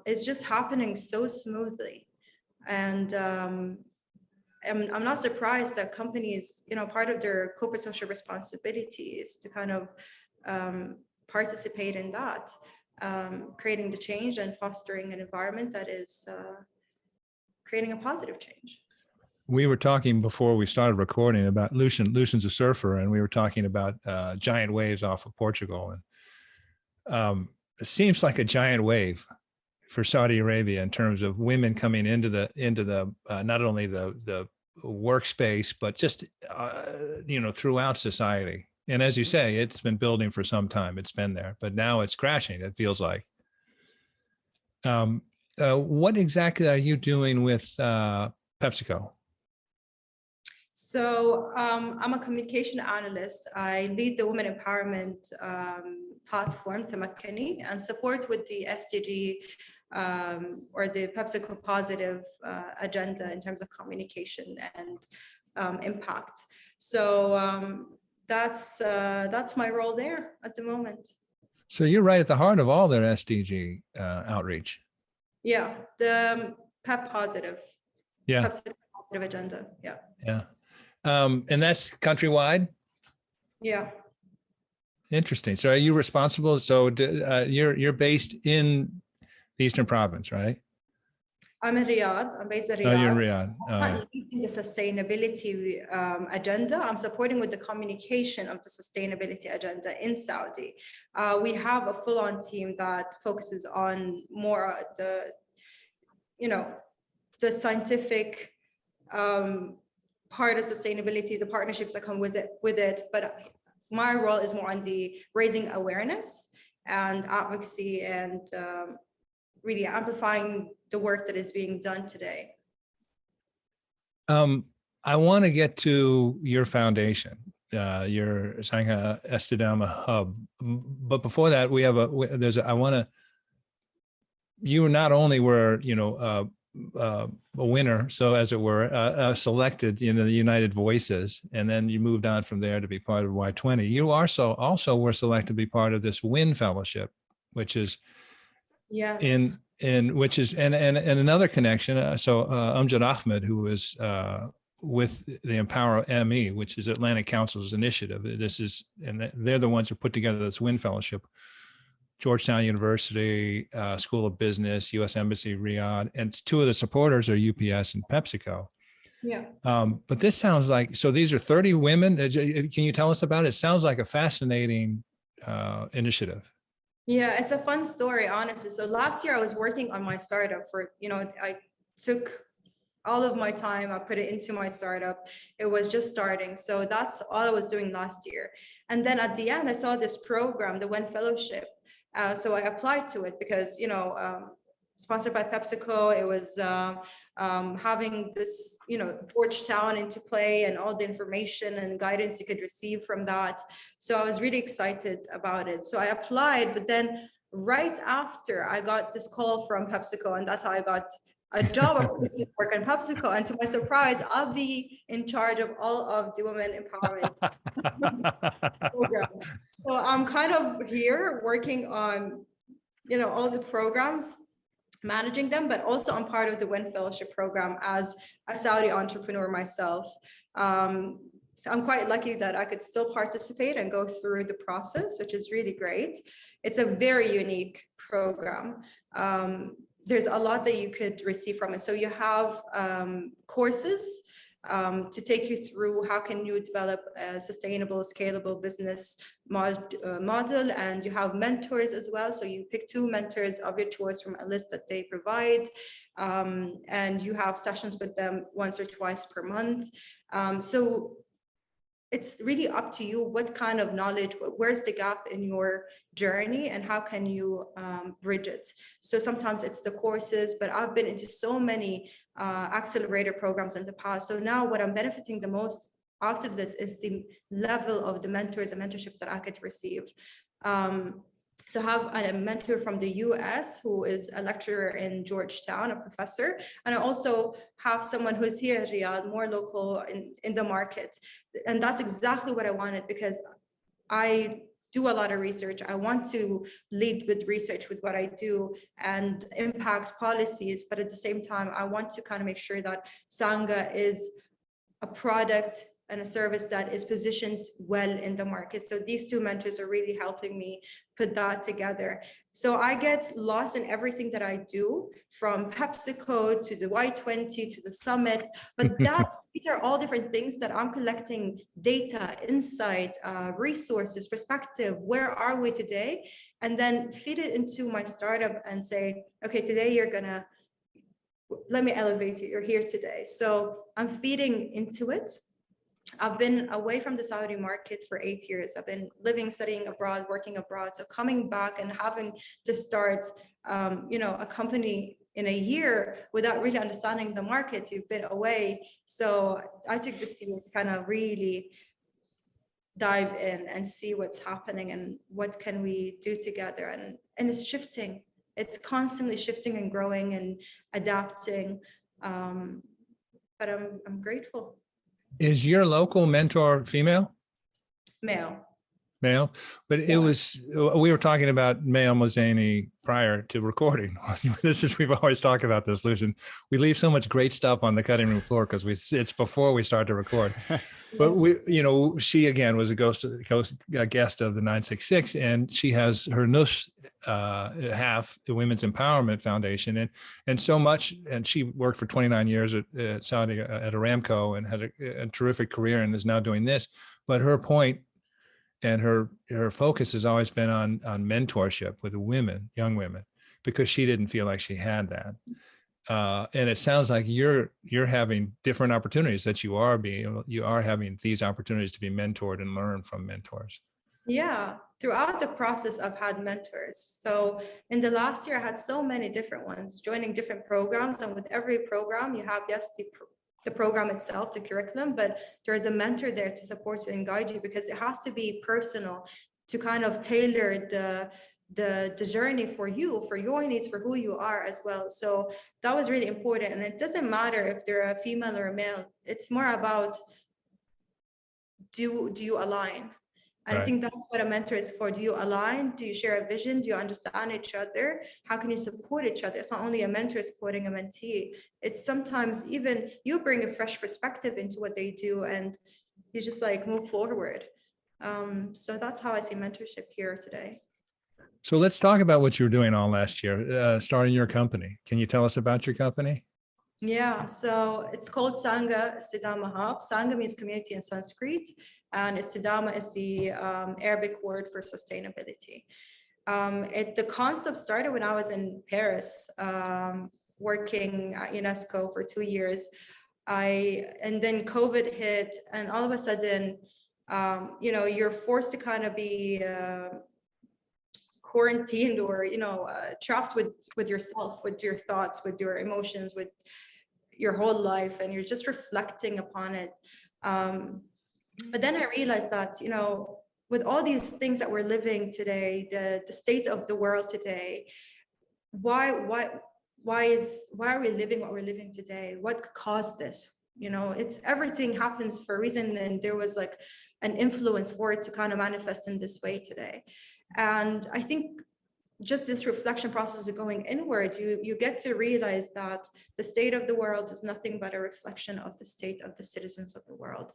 it's just happening so smoothly, and I'm not surprised that companies, part of their corporate social responsibility is to kind of participate in that, creating the change and fostering an environment that is creating a positive change. We were talking before we started recording about Lucian's a surfer, and we were talking about giant waves off of Portugal, and it seems like a giant wave for Saudi Arabia in terms of women coming into the not only the workspace, but just throughout society. And as you say, it's been building for some time. It's been there, but now it's crashing, it feels like. What exactly are you doing with PepsiCo? So I'm a communication analyst. I lead the women empowerment platform, Tamakkani, and support with the SDG or the PepsiCo positive agenda in terms of communication and impact. So that's my role there at the moment. So you're right at the heart of all their SDG outreach. Yeah, the PEP positive. Yeah. PepsiCo positive agenda. Yeah. Yeah. And that's countrywide? Yeah. Interesting. So are you responsible? So you're based in the Eastern Province, right? I'm in Riyadh. I'm based in Riyadh. Oh, you're in Riyadh. I'm not leading the sustainability agenda. I'm supporting with the communication of the sustainability agenda in Saudi. We have a full-on team that focuses on more the scientific part of sustainability, the partnerships that come with it. But my role is more on the raising awareness and advocacy and really amplifying the work that is being done today. I want to get to your foundation. your Sangha Estidama Hub. But before that, you not only were, a winner, so as it were, selected, the United Voices, and then you moved on from there to be part of Y20. You also were selected to be part of this WIN Fellowship, which is Yes. and another connection. Amjad Ahmed, who was with the Empower ME, which is Atlantic Council's initiative. They're the ones who put together this WIN Fellowship. Georgetown University, School of Business, U.S. Embassy, Riyadh, and two of the supporters are UPS and PepsiCo. Yeah. But this sounds like, so these are 30 women. Can you tell us about it? It sounds like a fascinating initiative. Yeah, it's a fun story, honestly. So last year I was working on my startup I took all of my time, I put it into my startup. It was just starting. So that's all I was doing last year. And then at the end, I saw this program, the WIN Fellowship. So I applied to it because, sponsored by PepsiCo, it was having this, Georgetown into play and all the information and guidance you could receive from that. So I was really excited about it. So I applied, but then right after I got this call from PepsiCo, and that's how I got a job opportunity to work on PepsiCo. And to my surprise, I'll be in charge of all of the women empowerment program. So I'm kind of here working on, all the programs, managing them, but also I'm part of the WIN Fellowship program as a Saudi entrepreneur myself. So I'm quite lucky that I could still participate and go through the process, which is really great. It's a very unique program. There's a lot that you could receive from it. So you have courses to take you through how can you develop a sustainable, scalable business model, and you have mentors as well. So you pick 2 mentors of your choice from a list that they provide, and you have sessions with them once or twice per month. So it's really up to you what kind of knowledge, where's the gap in your journey, and how can you bridge it. So sometimes it's the courses, but I've been into so many accelerator programs in the past. So now what I'm benefiting the most out of this is the level of the mentors and mentorship that I could receive. So I have a mentor from the US who is a lecturer in Georgetown, a professor. And I also have someone who's here in Riyadh, more local in the market. And that's exactly what I wanted, because I do a lot of research. I want to lead with research with what I do and impact policies. But at the same time, I want to kind of make sure that Sangha is a product and a service that is positioned well in the market. So these 2 mentors are really helping me put that together. So I get lost in everything that I do, from PepsiCo to the Y20 to the summit. But these are all different things that I'm collecting data, insight, resources, perspective. Where are we today? And then feed it into my startup and say, okay, today let me elevate you. You're here today. So I'm feeding into it. I've been away from the Saudi market for 8 years. I've been living, studying abroad, working abroad. So coming back and having to start, a company in a year without really understanding the market, you've been away. So I took this year to kind of really dive in and see what's happening and what can we do together. And it's shifting. It's constantly shifting and growing and adapting. But I'm grateful. Is your local mentor female? Male. But it was, we were talking about Maya Mozaini prior to recording. We've always talked about this, Lucian. We leave so much great stuff on the cutting room floor because it's before we start to record. But she again was a guest of the 966, and she has her NUS half, the Women's Empowerment Foundation, and so much. And she worked for 29 years at Saudi at Aramco and had a terrific career, and is now doing this. But her point and her focus has always been on mentorship with women, young women, because she didn't feel like she had that. And it sounds like you're having different opportunities, that you are having these opportunities to be mentored and learn from mentors. Yeah. Throughout the process, I've had mentors. So in the last year, I had so many different ones joining different programs. And with every program, you have, yes, the the program itself, the curriculum, but there is a mentor there to support you and guide you, because it has to be personal to kind of tailor the journey for you, for your needs, for who you are as well. So that was really important. And it doesn't matter if they're a female or a male. It's more about, do you align? And I think that's what a mentor is for. Do you align? Do you share a vision? Do you understand each other? How can you support each other? It's not only a mentor supporting a mentee. It's sometimes even you bring a fresh perspective into what they do, and you just like move forward. So that's how I see mentorship here today. So let's talk about what you were doing all last year, starting your company. Can you tell us about your company? Yeah, so it's called Sangha, Estidama Hub. Sangha means community in Sanskrit, and Estidama is the Arabic word for sustainability. The concept started when I was in Paris, working at UNESCO for 2 years. And then COVID hit, and all of a sudden, you're forced to kind of be quarantined or trapped with yourself, with your thoughts, with your emotions, with your whole life, and you're just reflecting upon it. But then I realized that with all these things that we're living today, the state of the world today, why are we living what we're living today? What caused this? It's everything happens for a reason, and there was like an influence for it to kind of manifest in this way today. And I think just this reflection process of going inward, you get to realize that the state of the world is nothing but a reflection of the state of the citizens of the world.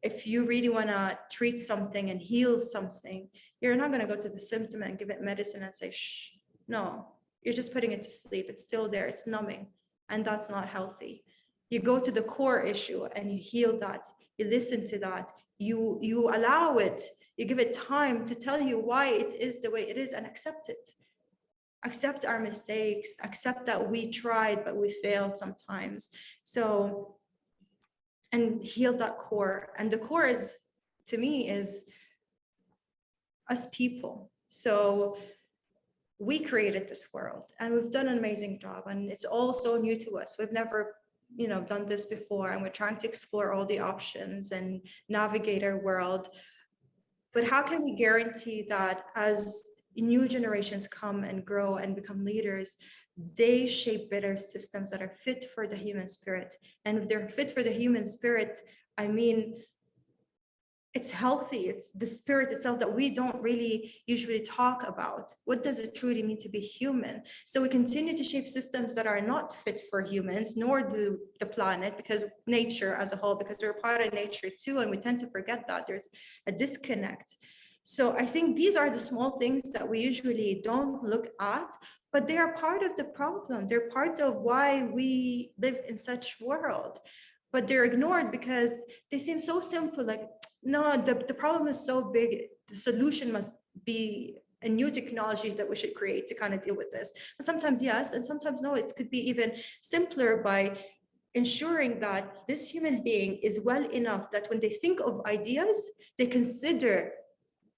If you really want to treat something and heal something, you're not going to go to the symptom and give it medicine and say, shh. No, you're just putting it to sleep. It's still there. It's numbing. And that's not healthy. You go to the core issue and you heal that. You listen to that. You allow it. You give it time to tell you why it is the way it is, and accept it. Accept our mistakes. Accept that we tried, but we failed sometimes. So, and heal that core. And the core is, to me, is us people. So we created this world, and we've done an amazing job, and it's all so new to us. We've never done this before, and we're trying to explore all the options and navigate our world. But how can we guarantee that as new generations come and grow and become leaders, they shape better systems that are fit for the human spirit? And if they're fit for the human spirit, I mean, it's healthy. It's the spirit itself that we don't really usually talk about. What does it truly mean to be human? So we continue to shape systems that are not fit for humans, nor do the planet, because nature as a whole, because we're part of nature too, and we tend to forget that there's a disconnect. So I think these are the small things that we usually don't look at, but they are part of the problem. They're part of why we live in such world. But they're ignored because they seem so simple. Like, no, the problem is so big. The solution must be a new technology that we should create to kind of deal with this. And sometimes yes, and sometimes no. It could be even simpler by ensuring that this human being is well enough that when they think of ideas, they consider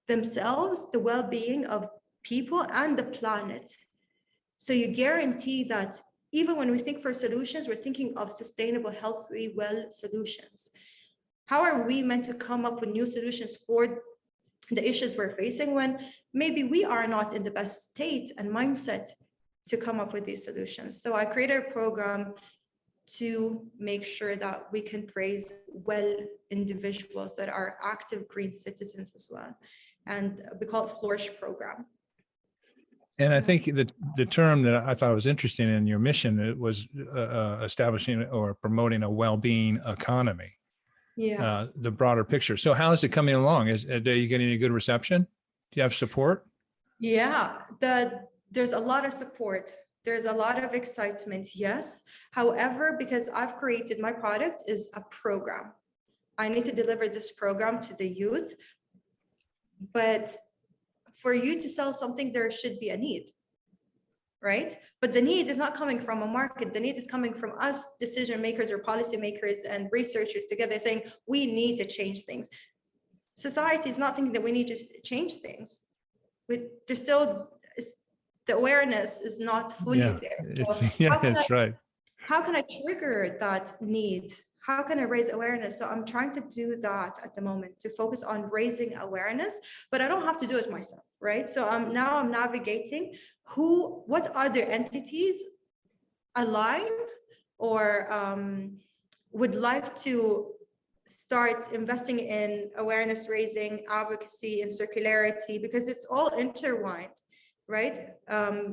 themselves, the well-being of people and the planet. So you guarantee that even when we think for solutions, we're thinking of sustainable, healthy, well solutions. How are we meant to come up with new solutions for the issues we're facing when maybe we are not in the best state and mindset to come up with these solutions? So I created a program to make sure that we can praise well individuals that are active green citizens as well. And we call it Flourish program. And I think that the term that I thought was interesting in your mission, it was establishing or promoting a well-being economy. Yeah. The broader picture. So how is it coming along? Are you getting a good reception? Do you have support? Yeah, there's a lot of support. There's a lot of excitement, yes. However, because I've created my product is a program. I need to deliver this program to the youth. But for you to sell something, there should be a need, right? But the need is not coming from a market. The need is coming from us decision makers or policy makers and researchers together saying, we need to change things. Society is not thinking that we need to change things. There's still, the awareness is not fully there. So Yeah, that's right. how can I trigger that need? How can I raise awareness? So I'm trying to do that at the moment, to focus on raising awareness, but I don't have to do it myself, right? So I'm navigating what other entities align or would like to start investing in awareness raising, advocacy, and circularity, because it's all intertwined, right?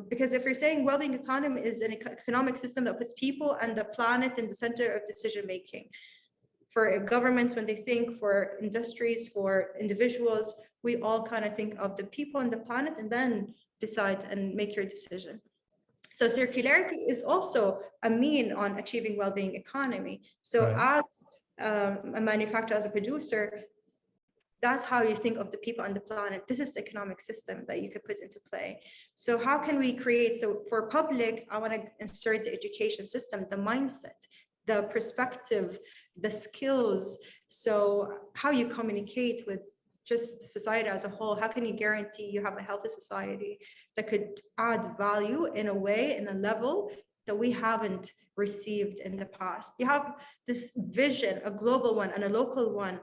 Because if you're saying well-being economy is an economic system that puts people and the planet in the center of decision making. For governments, when they think, for industries, for individuals, we all kind of think of the people and the planet and then decide and make your decision. So circularity is also a mean on achieving well-being economy. So Right. as a manufacturer, as a producer, that's how you think of the people and the planet. This is the economic system that you could put into play. So how can we create, so for public, I want to insert the education system, the mindset, the perspective, the skills. So how you communicate with just society as a whole, how can you guarantee you have a healthy society that could add value in a way, in a level that we haven't received in the past? You have this vision, a global one and a local one,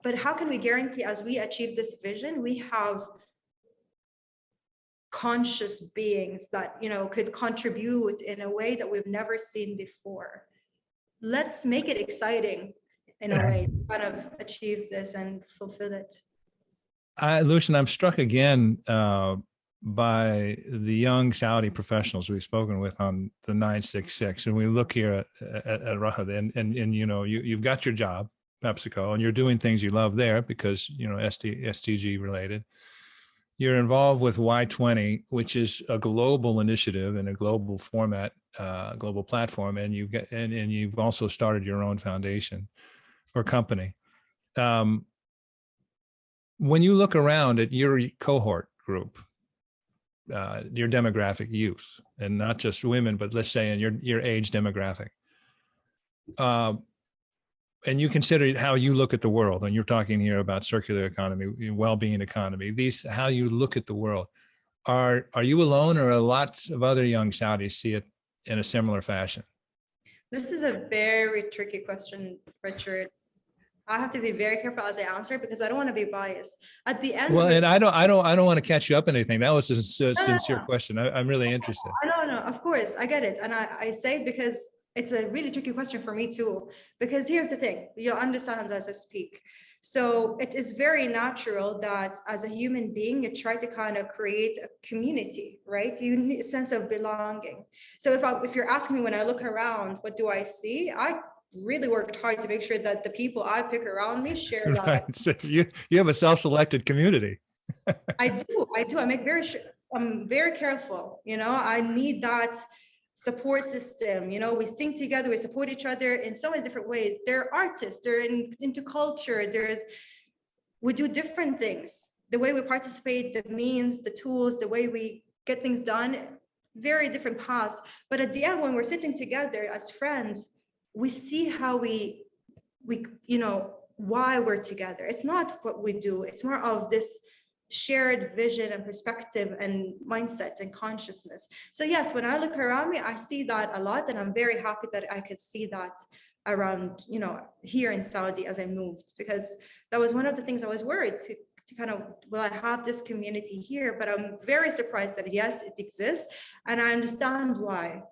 but how can we guarantee as we achieve this vision, we have conscious beings that, you know, could contribute in a way that we've never seen before? Let's make it exciting in a way to kind of achieve this and fulfill it. Lucian, I'm struck again by the young Saudi professionals we've spoken with on the 966, and we look here at Raghad, and you know, you've got your job, PepsiCo, and you're doing things you love there because, you know, SDG related. You're involved with Y20, which is a global initiative and a global format, global platform, and you've also started your own foundation or company. When you look around at your cohort group, your demographic youth, and not just women, but let's say in your age demographic, and you consider how you look at the world, and you're talking here about circular economy, well-being economy, how you look at the world, are you alone, or a lot of other young Saudis see it in a similar fashion? This is a very tricky question, Richard. I have to be very careful as I answer because I don't want to be biased. At the end, well, and I don't want to catch you up in anything. That was a sincere question. I'm really interested. No, of course, I get it, and I say it because it's a really tricky question for me too. Because here's the thing: you'll understand as I speak. So it is very natural that as a human being, you try to kind of create a community, right? You need a sense of belonging. So if you're asking me when I look around, what do I see? I really worked hard to make sure that the people I pick around me share that. Right. So you have a self-selected community. I do. I make I'm very careful. You know, I need that support system. You know, we think together, we support each other in so many different ways. They're artists, they're into culture, we do different things. The way we participate, the means, the tools, the way we get things done, very different paths. But at the end, when we're sitting together as friends, we see how we you know, why we're together. It's not what we do. It's more of this shared vision and perspective and mindset and consciousness. So yes, when I look around me, I see that a lot, and I'm very happy that I could see that around, you know, here in Saudi as I moved, because that was one of the things I was worried to kind of, will I have this community here? But I'm very surprised that yes, it exists, and I understand why.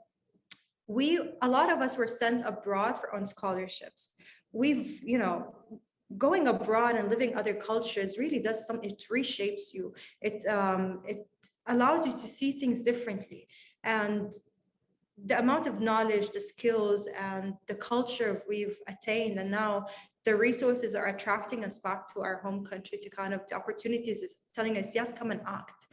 A lot of us were sent abroad on scholarships. We've, you know, going abroad and living other cultures really does something. It reshapes you. It allows you to see things differently, and the amount of knowledge, the skills, and the culture we've attained, and now the resources are attracting us back to our home country to kind of, the opportunities is telling us, yes, come and act.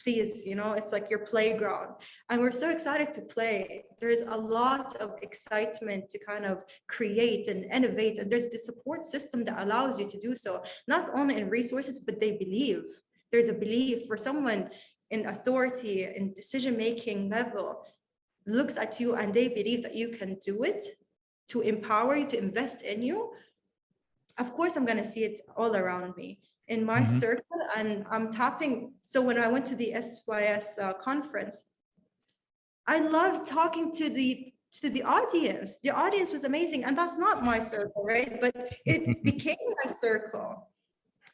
Please, you know, it's like your playground, and we're so excited to play. There's a lot of excitement to kind of create and innovate, and there's the support system that allows you to do so, not only in resources, but they believe. There's a belief for someone in authority and decision-making level looks at you and they believe that you can do it, to empower you, to invest in you. Of course, I'm going to see it all around me in my circle, and I'm tapping. So when I went to the SYS conference, I love talking to the to the audience. The audience was amazing. And that's not my circle, right? But it became my circle.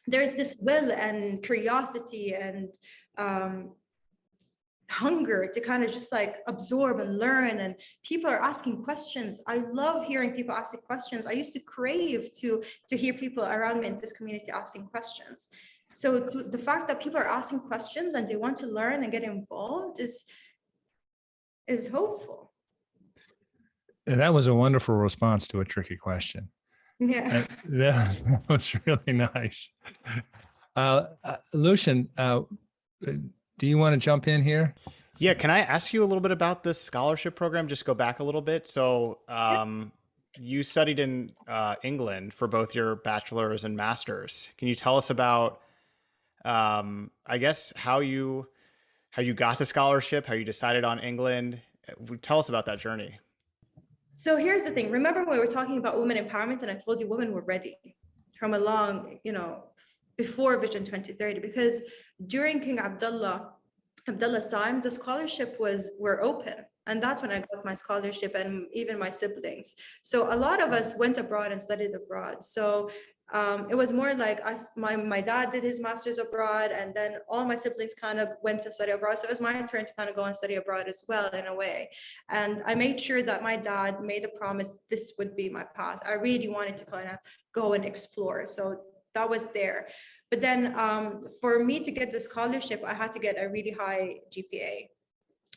There's this will and curiosity and hunger to kind of just like absorb and learn, and people are asking questions. I love hearing people asking questions. I used to crave to hear people around me in this community asking questions. So the fact that people are asking questions and they want to learn and get involved is hopeful. And that was a wonderful response to a tricky question. Yeah. That was really nice. Lucian, do you want to jump in here? Yeah, can I ask you a little bit about this scholarship program? Just go back a little bit. So you studied in England for both your bachelor's and master's. Can you tell us about, I guess, how you got the scholarship, how you decided on England? Tell us about that journey. So here's the thing. Remember when we were talking about women empowerment, and I told you women were ready from a long, before Vision 2030, because during King Abdullah's time, the scholarship were open. And that's when I got my scholarship, and even my siblings. So a lot of us went abroad and studied abroad. So it was more like my dad did his master's abroad, and then all my siblings kind of went to study abroad. So it was my turn to kind of go and study abroad as well, in a way. And I made sure that my dad made a promise this would be my path. I really wanted to kind of go and explore. So that was there. But then for me to get the scholarship, I had to get a really high GPA.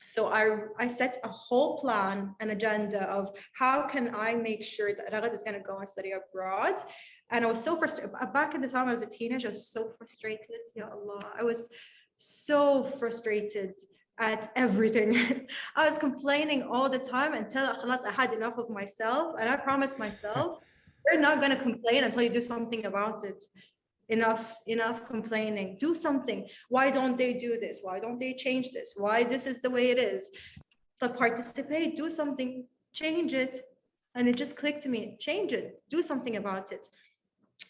So I set a whole plan, an agenda of how can I make sure that Raghad is going to go and study abroad. And I was so frustrated. Back in the time I was a teenager, I was so frustrated. Ya Allah, I was so frustrated at everything. I was complaining all the time until I had enough of myself. And I promised myself, you're not going to complain until you do something about it. Enough complaining. Do something. Why don't they do this? Why don't they change this? Why this is the way it is? So participate, do something, change it. And it just clicked to me, change it, do something about it.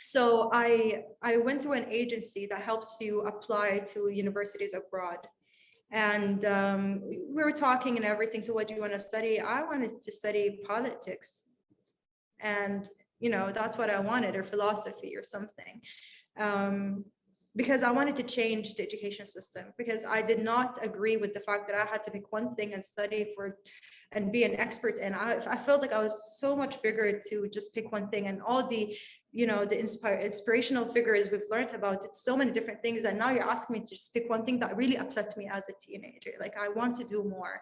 So I went through an agency that helps you apply to universities abroad. And we were talking and everything. So what do you want to study? I wanted to study politics. And, that's what I wanted, or philosophy or something. Because I wanted to change the education system, because I did not agree with the fact that I had to pick one thing and study for and be an expert in. I felt like I was so much bigger to just pick one thing, and all the inspirational figures we've learned about, it's so many different things, and now you're asking me to just pick one thing. That really upset me as a teenager. Like, I want to do more.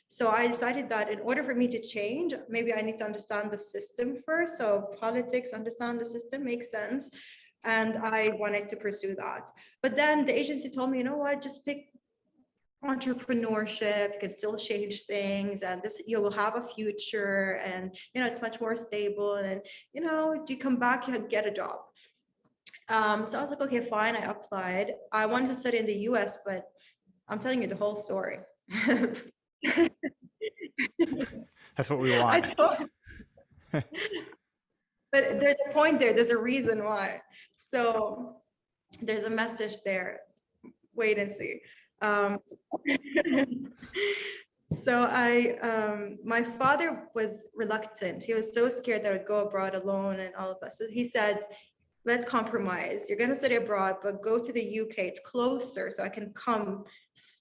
So I decided that in order for me to change, maybe I need to understand the system first. So politics, understand the system, makes sense. And I wanted to pursue that. But then the agency told me, you know what, just pick entrepreneurship. You can still change things, and this, you will have a future, and it's much more stable, and you come back, you get a job. So I was like, okay, fine. I applied. I wanted to study in the US, but I'm telling you the whole story. That's what we want. But there's a point there. There's a reason why. So there's a message there. Wait and see. So my father was reluctant. He was so scared that I would go abroad alone and all of that. So he said, let's compromise. You're going to study abroad, but go to the UK. It's closer, so I can come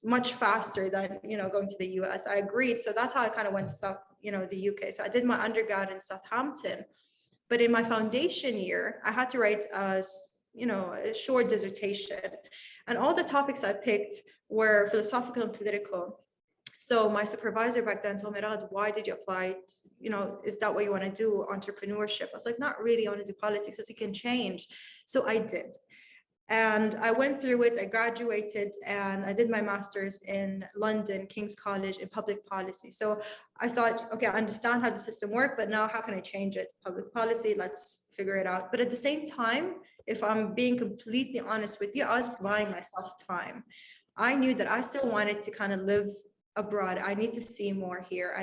much faster than going to the US. I agreed. So that's how I kind of went to the UK. So I did my undergrad in Southampton. But in my foundation year, I had to write a short dissertation. And all the topics I picked were philosophical and political. So my supervisor back then told me, Raghad, why did you apply? Is that what you want to do? Entrepreneurship? I was like, not really. I want to do politics, so you can change. So I did. And I went through it, I graduated, and I did my master's in London, King's College, in public policy. So I thought, okay, I understand how the system works, but now how can I change it? Public policy, let's figure it out. But at the same time, if I'm being completely honest with you, I was buying myself time. I knew that I still wanted to kind of live abroad. I need to see more here.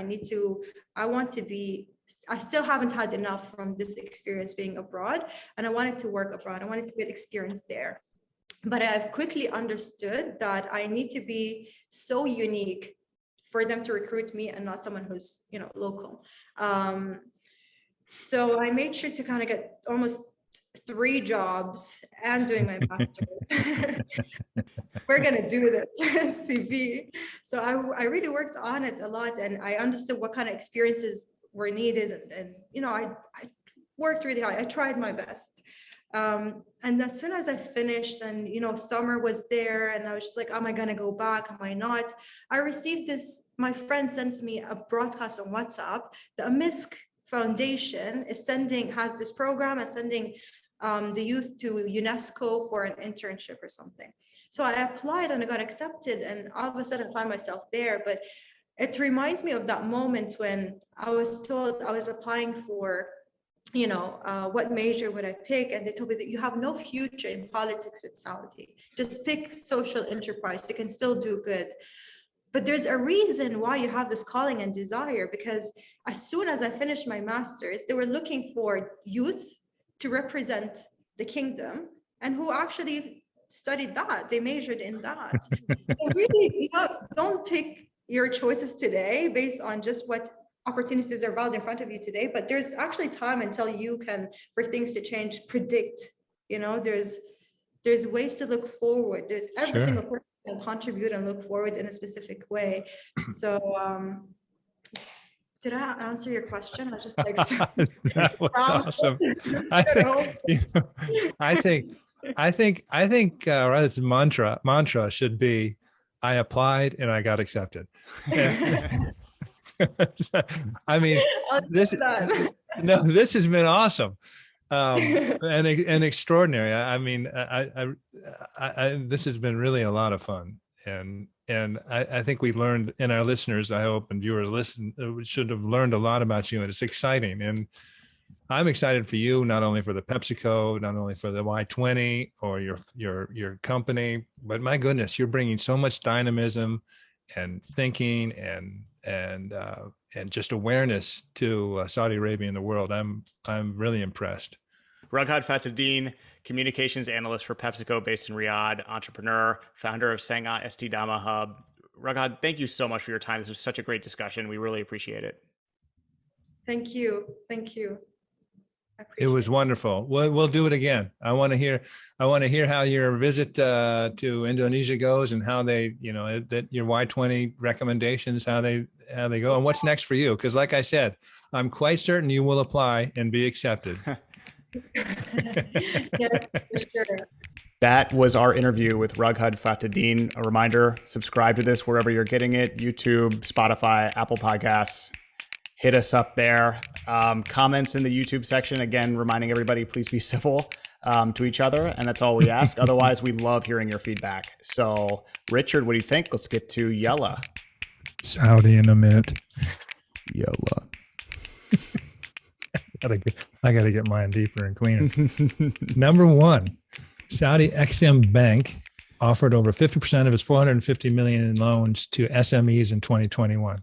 I still haven't had enough from this experience being abroad, and I wanted to work abroad. I wanted to get experience there. But I've quickly understood that I need to be so unique for them to recruit me and not someone who's, local. So I made sure to kind of get almost 3 jobs and doing my master's. We're gonna do this, CV. So I really worked on it a lot, and I understood what kind of experiences were needed, and I worked really hard. I tried my best. And as soon as I finished, and summer was there, and I was just like, am I gonna go back? Am I not? I received this. My friend sent me a broadcast on WhatsApp. The Amisk Foundation has this program and sending the youth to UNESCO for an internship or something. So I applied and I got accepted, and all of a sudden I find myself there. But it reminds me of that moment when I was told I was applying for, what major would I pick? And they told me that you have no future in politics in Saudi. Just pick social enterprise. You can still do good. But there's a reason why you have this calling and desire, because as soon as I finished my master's, they were looking for youth to represent the kingdom, and who actually studied that. They majored in that. So really, don't pick your choices today based on just what opportunities are available in front of you today, but there's actually time until you can, for things to change, predict. There's ways to look forward. There's every single person can contribute and look forward in a specific way. So did I answer your question? I just like that was awesome. I think Raghad's mantra should be, I applied and I got accepted. I mean, this has been awesome. And extraordinary. I mean, this has been really a lot of fun, and I think we learned, and our listeners, I hope, and viewers should have learned a lot about you, and it's exciting. And I'm excited for you, not only for the PepsiCo, not only for the Y20 or your company, but my goodness, you're bringing so much dynamism and thinking and just awareness to Saudi Arabia and the world. I'm really impressed. Raghad Fathaddin, communications analyst for PepsiCo based in Riyadh, entrepreneur, founder of Sangha, Estidama Hub. Raghad, thank you so much for your time. This was such a great discussion. We really appreciate it. Thank you. It was wonderful. We'll do it again. I want to hear how your visit to Indonesia goes, and how they, that your Y20 recommendations, how they go, and what's next for you. Because like I said, I'm quite certain you will apply and be accepted. Yes, for sure. That was our interview with Raghad Fathaddin. A reminder, subscribe to this wherever you're getting it: YouTube, Spotify, Apple Podcasts. Hit us up there. Comments in the YouTube section. Again, reminding everybody, please be civil to each other. And that's all we ask. Otherwise, we love hearing your feedback. So, Richard, what do you think? Let's get to Yella. Saudi in a minute. Yella. I got to get mine deeper and cleaner. Number 1, Saudi Exim Bank offered over 50% of its $450 million in loans to SMEs in 2021.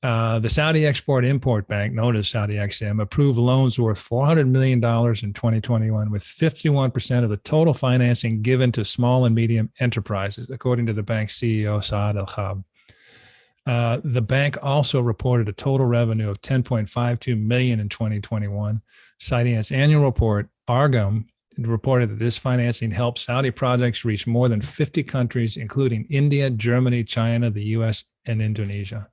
The Saudi Export-Import Bank, known as Saudi Exim, approved loans worth $400 million in 2021, with 51% of the total financing given to small and medium enterprises, according to the bank's CEO, Saad Al-Khab. The bank also reported a total revenue of $10.52 million in 2021, citing its annual report. Argam reported that this financing helped Saudi projects reach more than 50 countries, including India, Germany, China, the US, and Indonesia.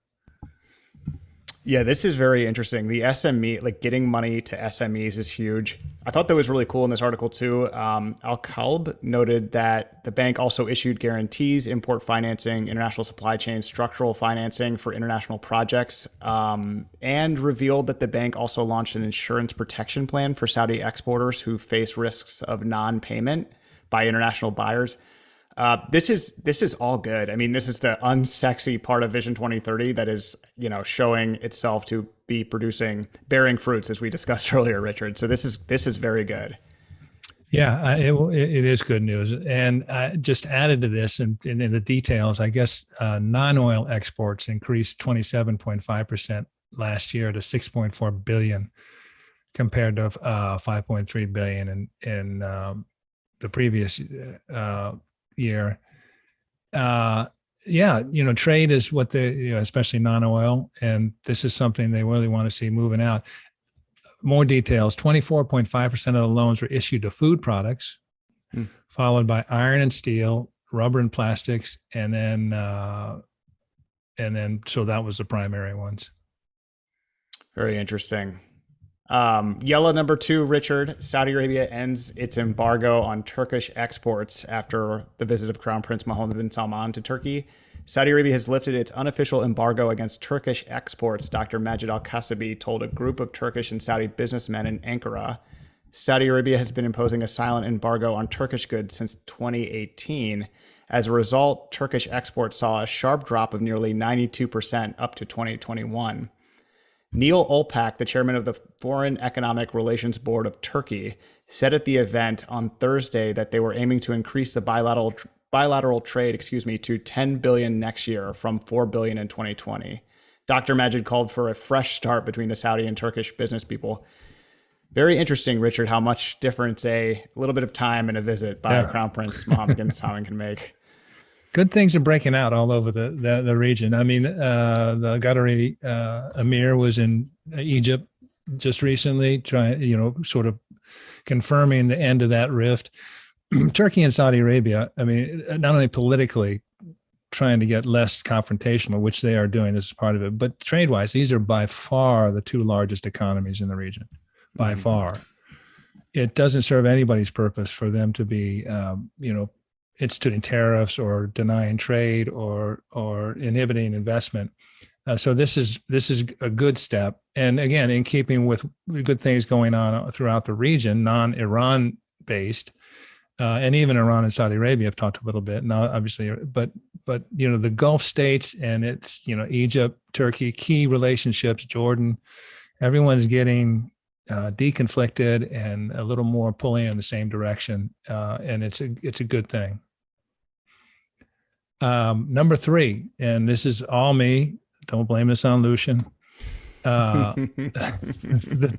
Yeah, this is very interesting. The SME, like getting money to SMEs, is huge. I thought that was really cool in this article too. Al-Kalb noted that the bank also issued guarantees, import financing, international supply chain, structural financing for international projects, and revealed that the bank also launched an insurance protection plan for Saudi exporters who face risks of non-payment by international buyers. This is all good. I mean, this is the unsexy part of Vision 2030 that is, showing itself to be bearing fruits, as we discussed earlier, Richard. So this is very good. Yeah, it is good news. And just added to this, and in the details, I guess non-oil exports increased 27.5% last year to 6.4 billion, compared to 5.3 billion in the previous year. yeah, trade is what they, especially non-oil, and this is something they really want to see moving out. More details: 24.5% of the loans were issued to food products, followed by iron and steel, rubber and plastics, and then so that was the primary ones. Very interesting. Yellow number 2, Richard. Saudi Arabia ends its embargo on Turkish exports after the visit of Crown Prince Mohammed bin Salman to Turkey. Saudi Arabia has lifted its unofficial embargo against Turkish exports, Dr. Majid Al-Kasabi told a group of Turkish and Saudi businessmen in Ankara. Saudi Arabia has been imposing a silent embargo on Turkish goods since 2018. As a result, Turkish exports saw a sharp drop of nearly 92% up to 2021. Neil Olpak, the chairman of the Foreign Economic Relations Board of Turkey, said at the event on Thursday that they were aiming to increase the bilateral trade, to 10 billion next year from 4 billion in 2020. Dr. Majid called for a fresh start between the Saudi and Turkish business people. Very interesting, Richard, how much difference a little bit of time and a visit by Crown Prince Mohammed bin Salman can make. Good things are breaking out all over the region. I mean, the Qatari Emir was in Egypt just recently, sort of confirming the end of that rift. Turkey and Saudi Arabia, I mean, not only politically trying to get less confrontational, which they are doing, this is part of it, but trade-wise, these are by far the 2 largest economies in the region, by far. It doesn't serve anybody's purpose for them to be, instituting tariffs or denying trade or inhibiting investment. So this is a good step. And again, in keeping with good things going on throughout the region, non-Iran based, and even Iran and Saudi Arabia have talked a little bit now, obviously, but the Gulf states and it's, Egypt, Turkey, key relationships, Jordan, everyone's getting deconflicted and a little more pulling in the same direction. And it's a good thing. Number 3, and this is all me, don't blame this on Lucian. The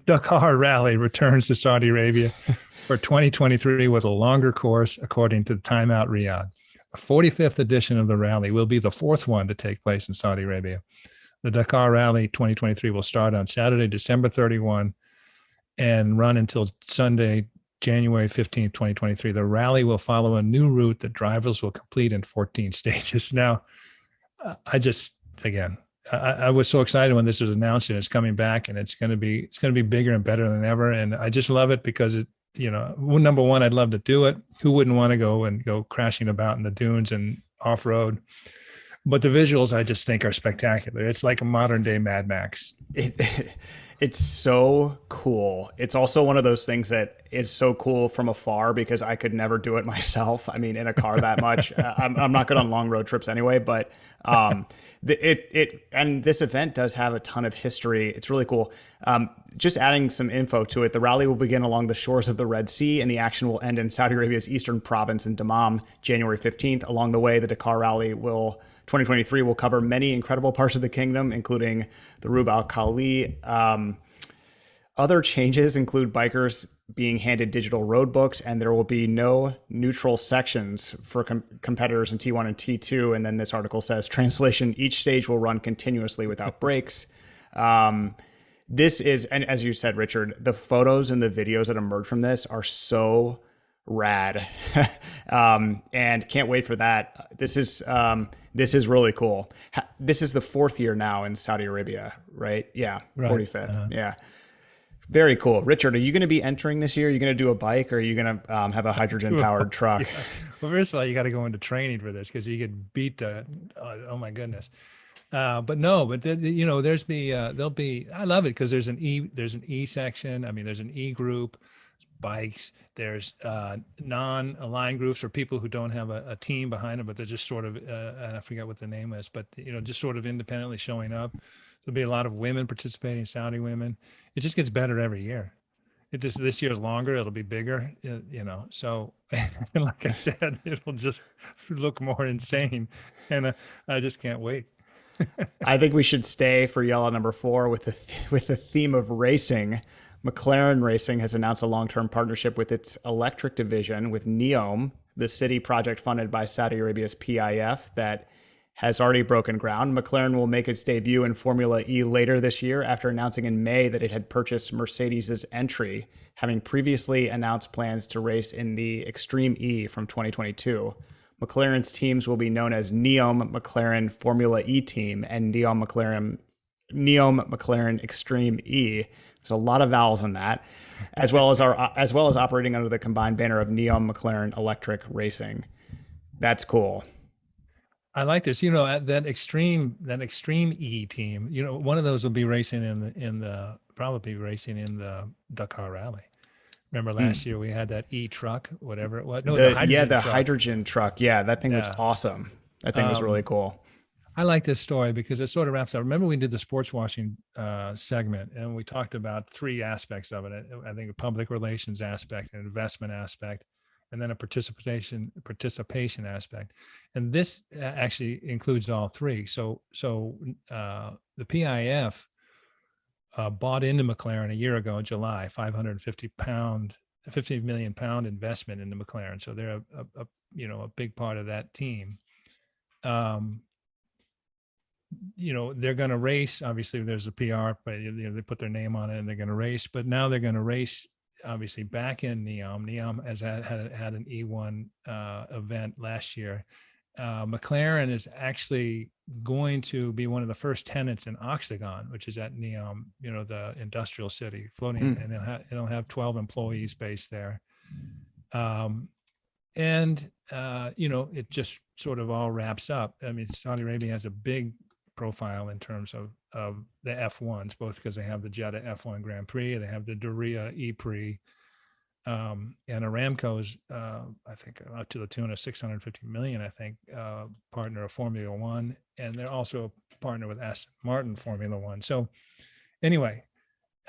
Dakar Rally returns to Saudi Arabia for 2023 with a longer course, according to Time Out Riyadh. The 45th edition of the rally will be the 4th one to take place in Saudi Arabia. The Dakar Rally 2023 will start on Saturday, December 31, and run until Sunday, January 15th, 2023. The rally will follow a new route that drivers will complete in 14 stages. Now, I was so excited when this was announced and it's coming back, and it's going to be bigger and better than ever. And I just love it because it, number one, I'd love to do it. Who wouldn't want to go crashing about in the dunes and off road? But the visuals, I just think, are spectacular. It's like a modern day Mad Max. It's so cool. It's also one of those things that is so cool from afar because I could never do it myself. I mean, in a car that much. I'm not good on long road trips anyway, but and this event does have a ton of history. It's really cool. Just adding some info to it, the rally will begin along the shores of the Red Sea, and the action will end in Saudi Arabia's eastern province in Dammam, January 15th. Along the way, the Dakar Rally 2023 will cover many incredible parts of the kingdom, including the Rub Al Khali. Other changes include bikers being handed digital road books, and there will be no neutral sections for competitors in T1 and T2. And then this article says, translation, each stage will run continuously without breaks. This is, and as you said, Richard, the photos and the videos that emerge from this are so rad. And can't wait for that. This is really cool. This is the 4th year now in Saudi Arabia, right? Yeah. Right. 45th. Yeah. Very cool. Richard, are you going to be entering this year? Are you going to do a bike, or are you going to have a hydrogen powered truck? Yeah. Well, first of all, you got to go into training for this because you could beat oh my goodness. But no, but there's there'll be, I love it because there's an E section. I mean, there's an E group, bikes, there's non-aligned groups for people who don't have a team behind them, but they're just sort of, and I forget what the name is, but just sort of independently showing up. There'll be a lot of women participating, Saudi women. It just gets better every year. This year's longer, it'll be bigger, so like I said, it'll just look more insane, and I just can't wait. I think we should stay for yellow number 4 with the theme of racing. McLaren Racing has announced a long-term partnership with its electric division with NEOM, the city project funded by Saudi Arabia's PIF that has already broken ground. McLaren will make its debut in Formula E later this year after announcing in May that it had purchased Mercedes' entry, having previously announced plans to race in the Extreme E from 2022. McLaren's teams will be known as Neom McLaren Formula E Team and Neom McLaren Extreme E. There's a lot of vowels in that, as well as operating under the combined banner of Neom McLaren Electric Racing. That's cool. I like this. You know, that extreme E team. You know, one of those will be racing in the Dakar Rally. Remember last year we had that E truck, whatever it was. No, the hydrogen truck. Hydrogen truck. Yeah, that thing was awesome. That thing was really cool. I like this story because it sort of wraps up. Remember we did the sports washing segment, and we talked about three aspects of it. I think a public relations aspect, an investment aspect, and then a participation aspect. And this actually includes all three. So the PIF bought into McLaren a year ago in July, 50 million pound investment into McLaren. So they're a big part of that team. You know, they're going to race. Obviously, there's a PR, but they put their name on it and they're going to race. But now they're going to race, obviously, back in Neom. Neom has had an E1 event last year. McLaren is actually going to be one of the first tenants in Oxagon, which is at Neom, you know, the industrial city floating, and it'll have 12 employees based there. You know, it just sort of all wraps up. I mean, Saudi Arabia has a big profile in terms of the F1s, both because they have the Jeddah F1 Grand Prix, they have the Diriyah E-Prix, and Aramco's, I think, up to the tune of 650 million, I think, partner of Formula One, and they're also a partner with Aston Martin Formula One. So anyway,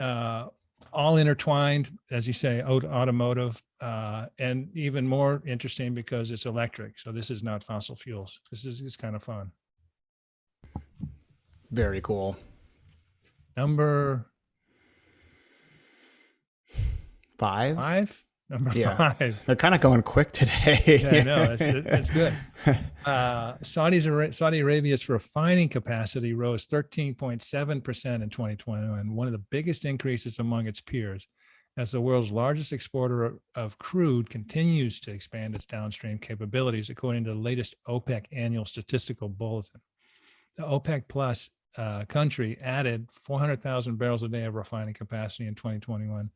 all intertwined, as you say, automotive, and even more interesting because it's electric. So this is not fossil fuels. It's kind of fun. Very cool. Number five. Number five. They're kind of going quick today. Yeah, I know. That's good. Saudi Arabia's refining capacity rose 13.7% in 2021, one of the biggest increases among its peers, as the world's largest exporter of crude continues to expand its downstream capabilities, according to the latest OPEC annual statistical bulletin. The OPEC Plus country added 400,000 barrels a day of refining capacity in 2021,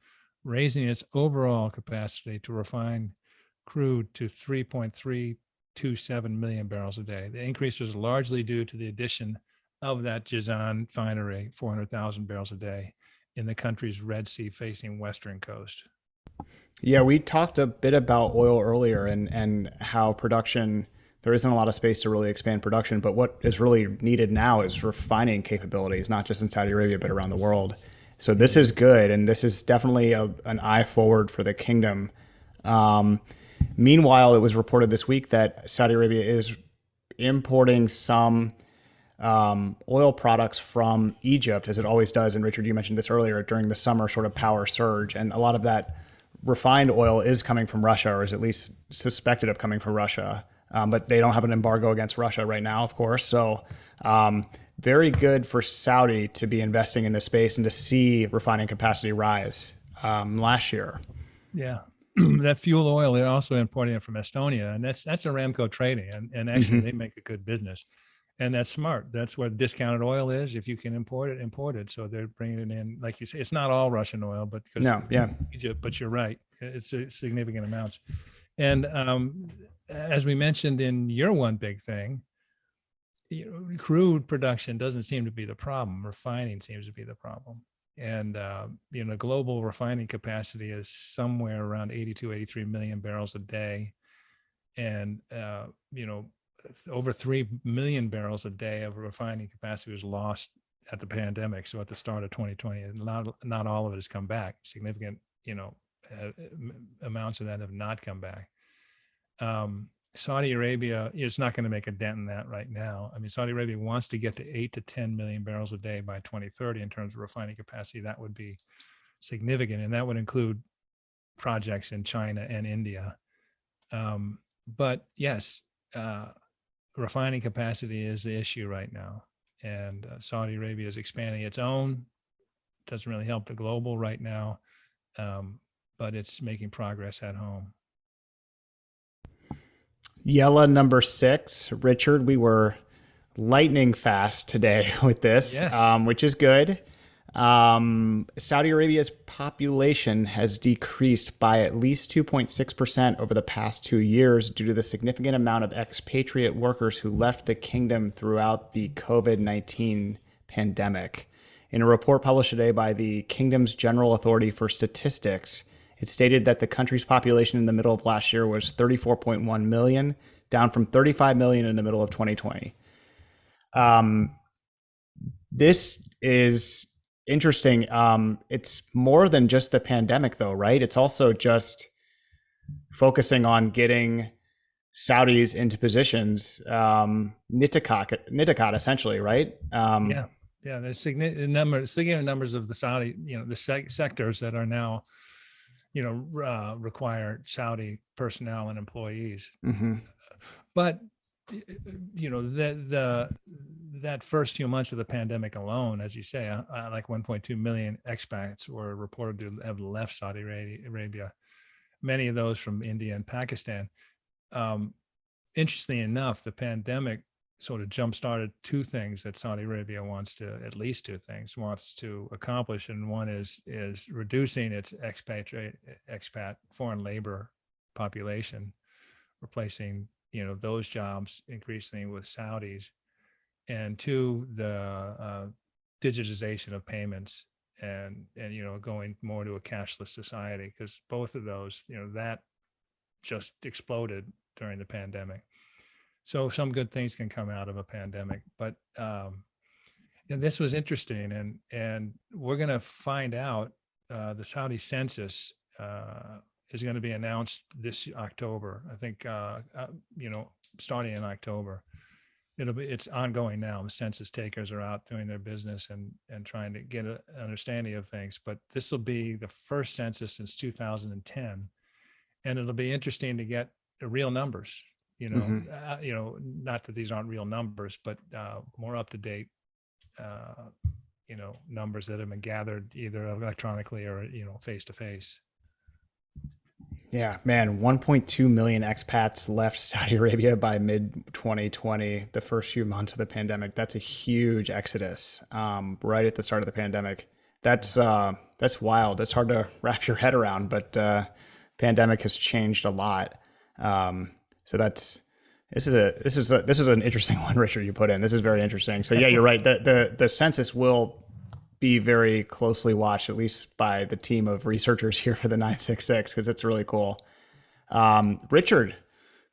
raising its overall capacity to refine crude to 3.327 million barrels a day. The increase was largely due to the addition of that Jazan refinery, 400,000 barrels a day, in the country's Red Sea facing western coast. Yeah, we talked a bit about oil earlier and how production, there isn't a lot of space to really expand production, but what is really needed now is refining capabilities, not just in Saudi Arabia, but around the world. So this is good, and this is definitely an eye forward for the kingdom. Meanwhile, it was reported this week that Saudi Arabia is importing some oil products from Egypt, as it always does. And Richard, you mentioned this earlier, during the summer sort of power surge. And a lot of that refined oil is coming from Russia, or is at least suspected of coming from Russia. But they don't have an embargo against Russia right now, of course. So very good for Saudi to be investing in this space and to see refining capacity rise last year. Yeah. That fuel oil, they're also importing it from Estonia, and that's Aramco trading. And actually they make a good business. And that's smart. That's what discounted oil is. If you can import it. So they're bringing it in, like you say, it's not all Russian oil, but Egypt, but you're right. It's a significant amounts. And as we mentioned in your one big thing, crude production doesn't seem to be the problem. Refining seems to be the problem. And, global refining capacity is somewhere around 83 million barrels a day. And, over 3 million barrels a day of refining capacity was lost at the pandemic. So at the start of 2020, and not all of it has come back. Significant, amounts of that have not come back. Saudi Arabia is not going to make a dent in that right now. I mean, Saudi Arabia wants to get to 8 to 10 million barrels a day by 2030 in terms of refining capacity. That would be significant, and that would include projects in China and India. But yes, refining capacity is the issue right now. And Saudi Arabia is expanding its own. Doesn't really help the global right now, but it's making progress at home. Yella number 6, Richard, we were lightning fast today with this, Yes. Which is good. Saudi Arabia's population has decreased by at least 2.6% over the past 2 years due to the significant amount of expatriate workers who left the kingdom throughout the COVID-19 pandemic. In a report published today by the Kingdom's General Authority for Statistics, it stated that the country's population in the middle of last year was 34.1 million, down from 35 million in the middle of 2020. This is interesting. It's more than just the pandemic, though, right? It's also just focusing on getting Saudis into positions, nitakat essentially, right? There's significant numbers of the Saudi, the sectors that are now, require Saudi personnel and employees. Mm-hmm. But that first few months of the pandemic alone, as you say, like 1.2 million expats were reported to have left Saudi Arabia, many of those from India and Pakistan. Interestingly enough, the pandemic sort of jump-started two things that Saudi Arabia wants to accomplish, and one is reducing its expat foreign labor population, replacing those jobs increasingly with Saudis, and two, the digitization of payments and going more to a cashless society, because both of those that just exploded during the pandemic. So some good things can come out of a pandemic, but this was interesting, and we're going to find out. The Saudi census is going to be announced this October. I think starting in October. It's ongoing now. The census takers are out doing their business and trying to get an understanding of things. But this will be the first census since 2010, and it'll be interesting to get the real numbers. Not that these aren't real numbers, but more up to date, numbers that have been gathered either electronically or face to face. Yeah, man, 1.2 million expats left Saudi Arabia by mid-2020, the first few months of the pandemic. That's a huge exodus, right at the start of the pandemic. That's wild. That's hard to wrap your head around, but pandemic has changed a lot. So this is an interesting one, Richard, you put in. This is very interesting. So yeah, you're right. The census will be very closely watched, at least by the team of researchers here for the 966, because it's really cool. Richard,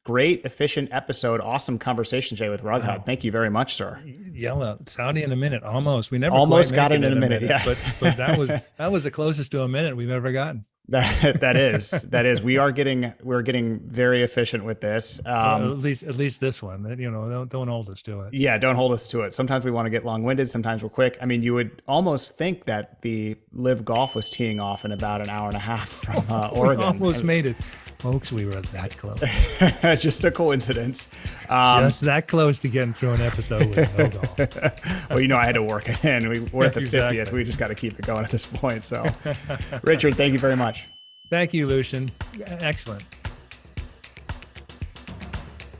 great, efficient episode. Awesome conversation today with Raghad. Wow. Thank you very much, sir. Yella, Saudi in a minute, almost. We never almost got it in a minute. Yeah, but that was the closest to a minute we've ever gotten. That is. We're getting very efficient with this. Well, at least this one. Don't hold us to it. Yeah, don't hold us to it. Sometimes we want to get long-winded. Sometimes we're quick. I mean, you would almost think that the Live Golf was teeing off in about an hour and a half from Oregon. We almost made it, folks. We were that close. Just a coincidence. Just that close to getting through an episode with no golf. Well, I had to work it in. We're at the 50th. We just got to keep it going at this point. So, Richard, thank you very much. Thank you, Lucian. Excellent.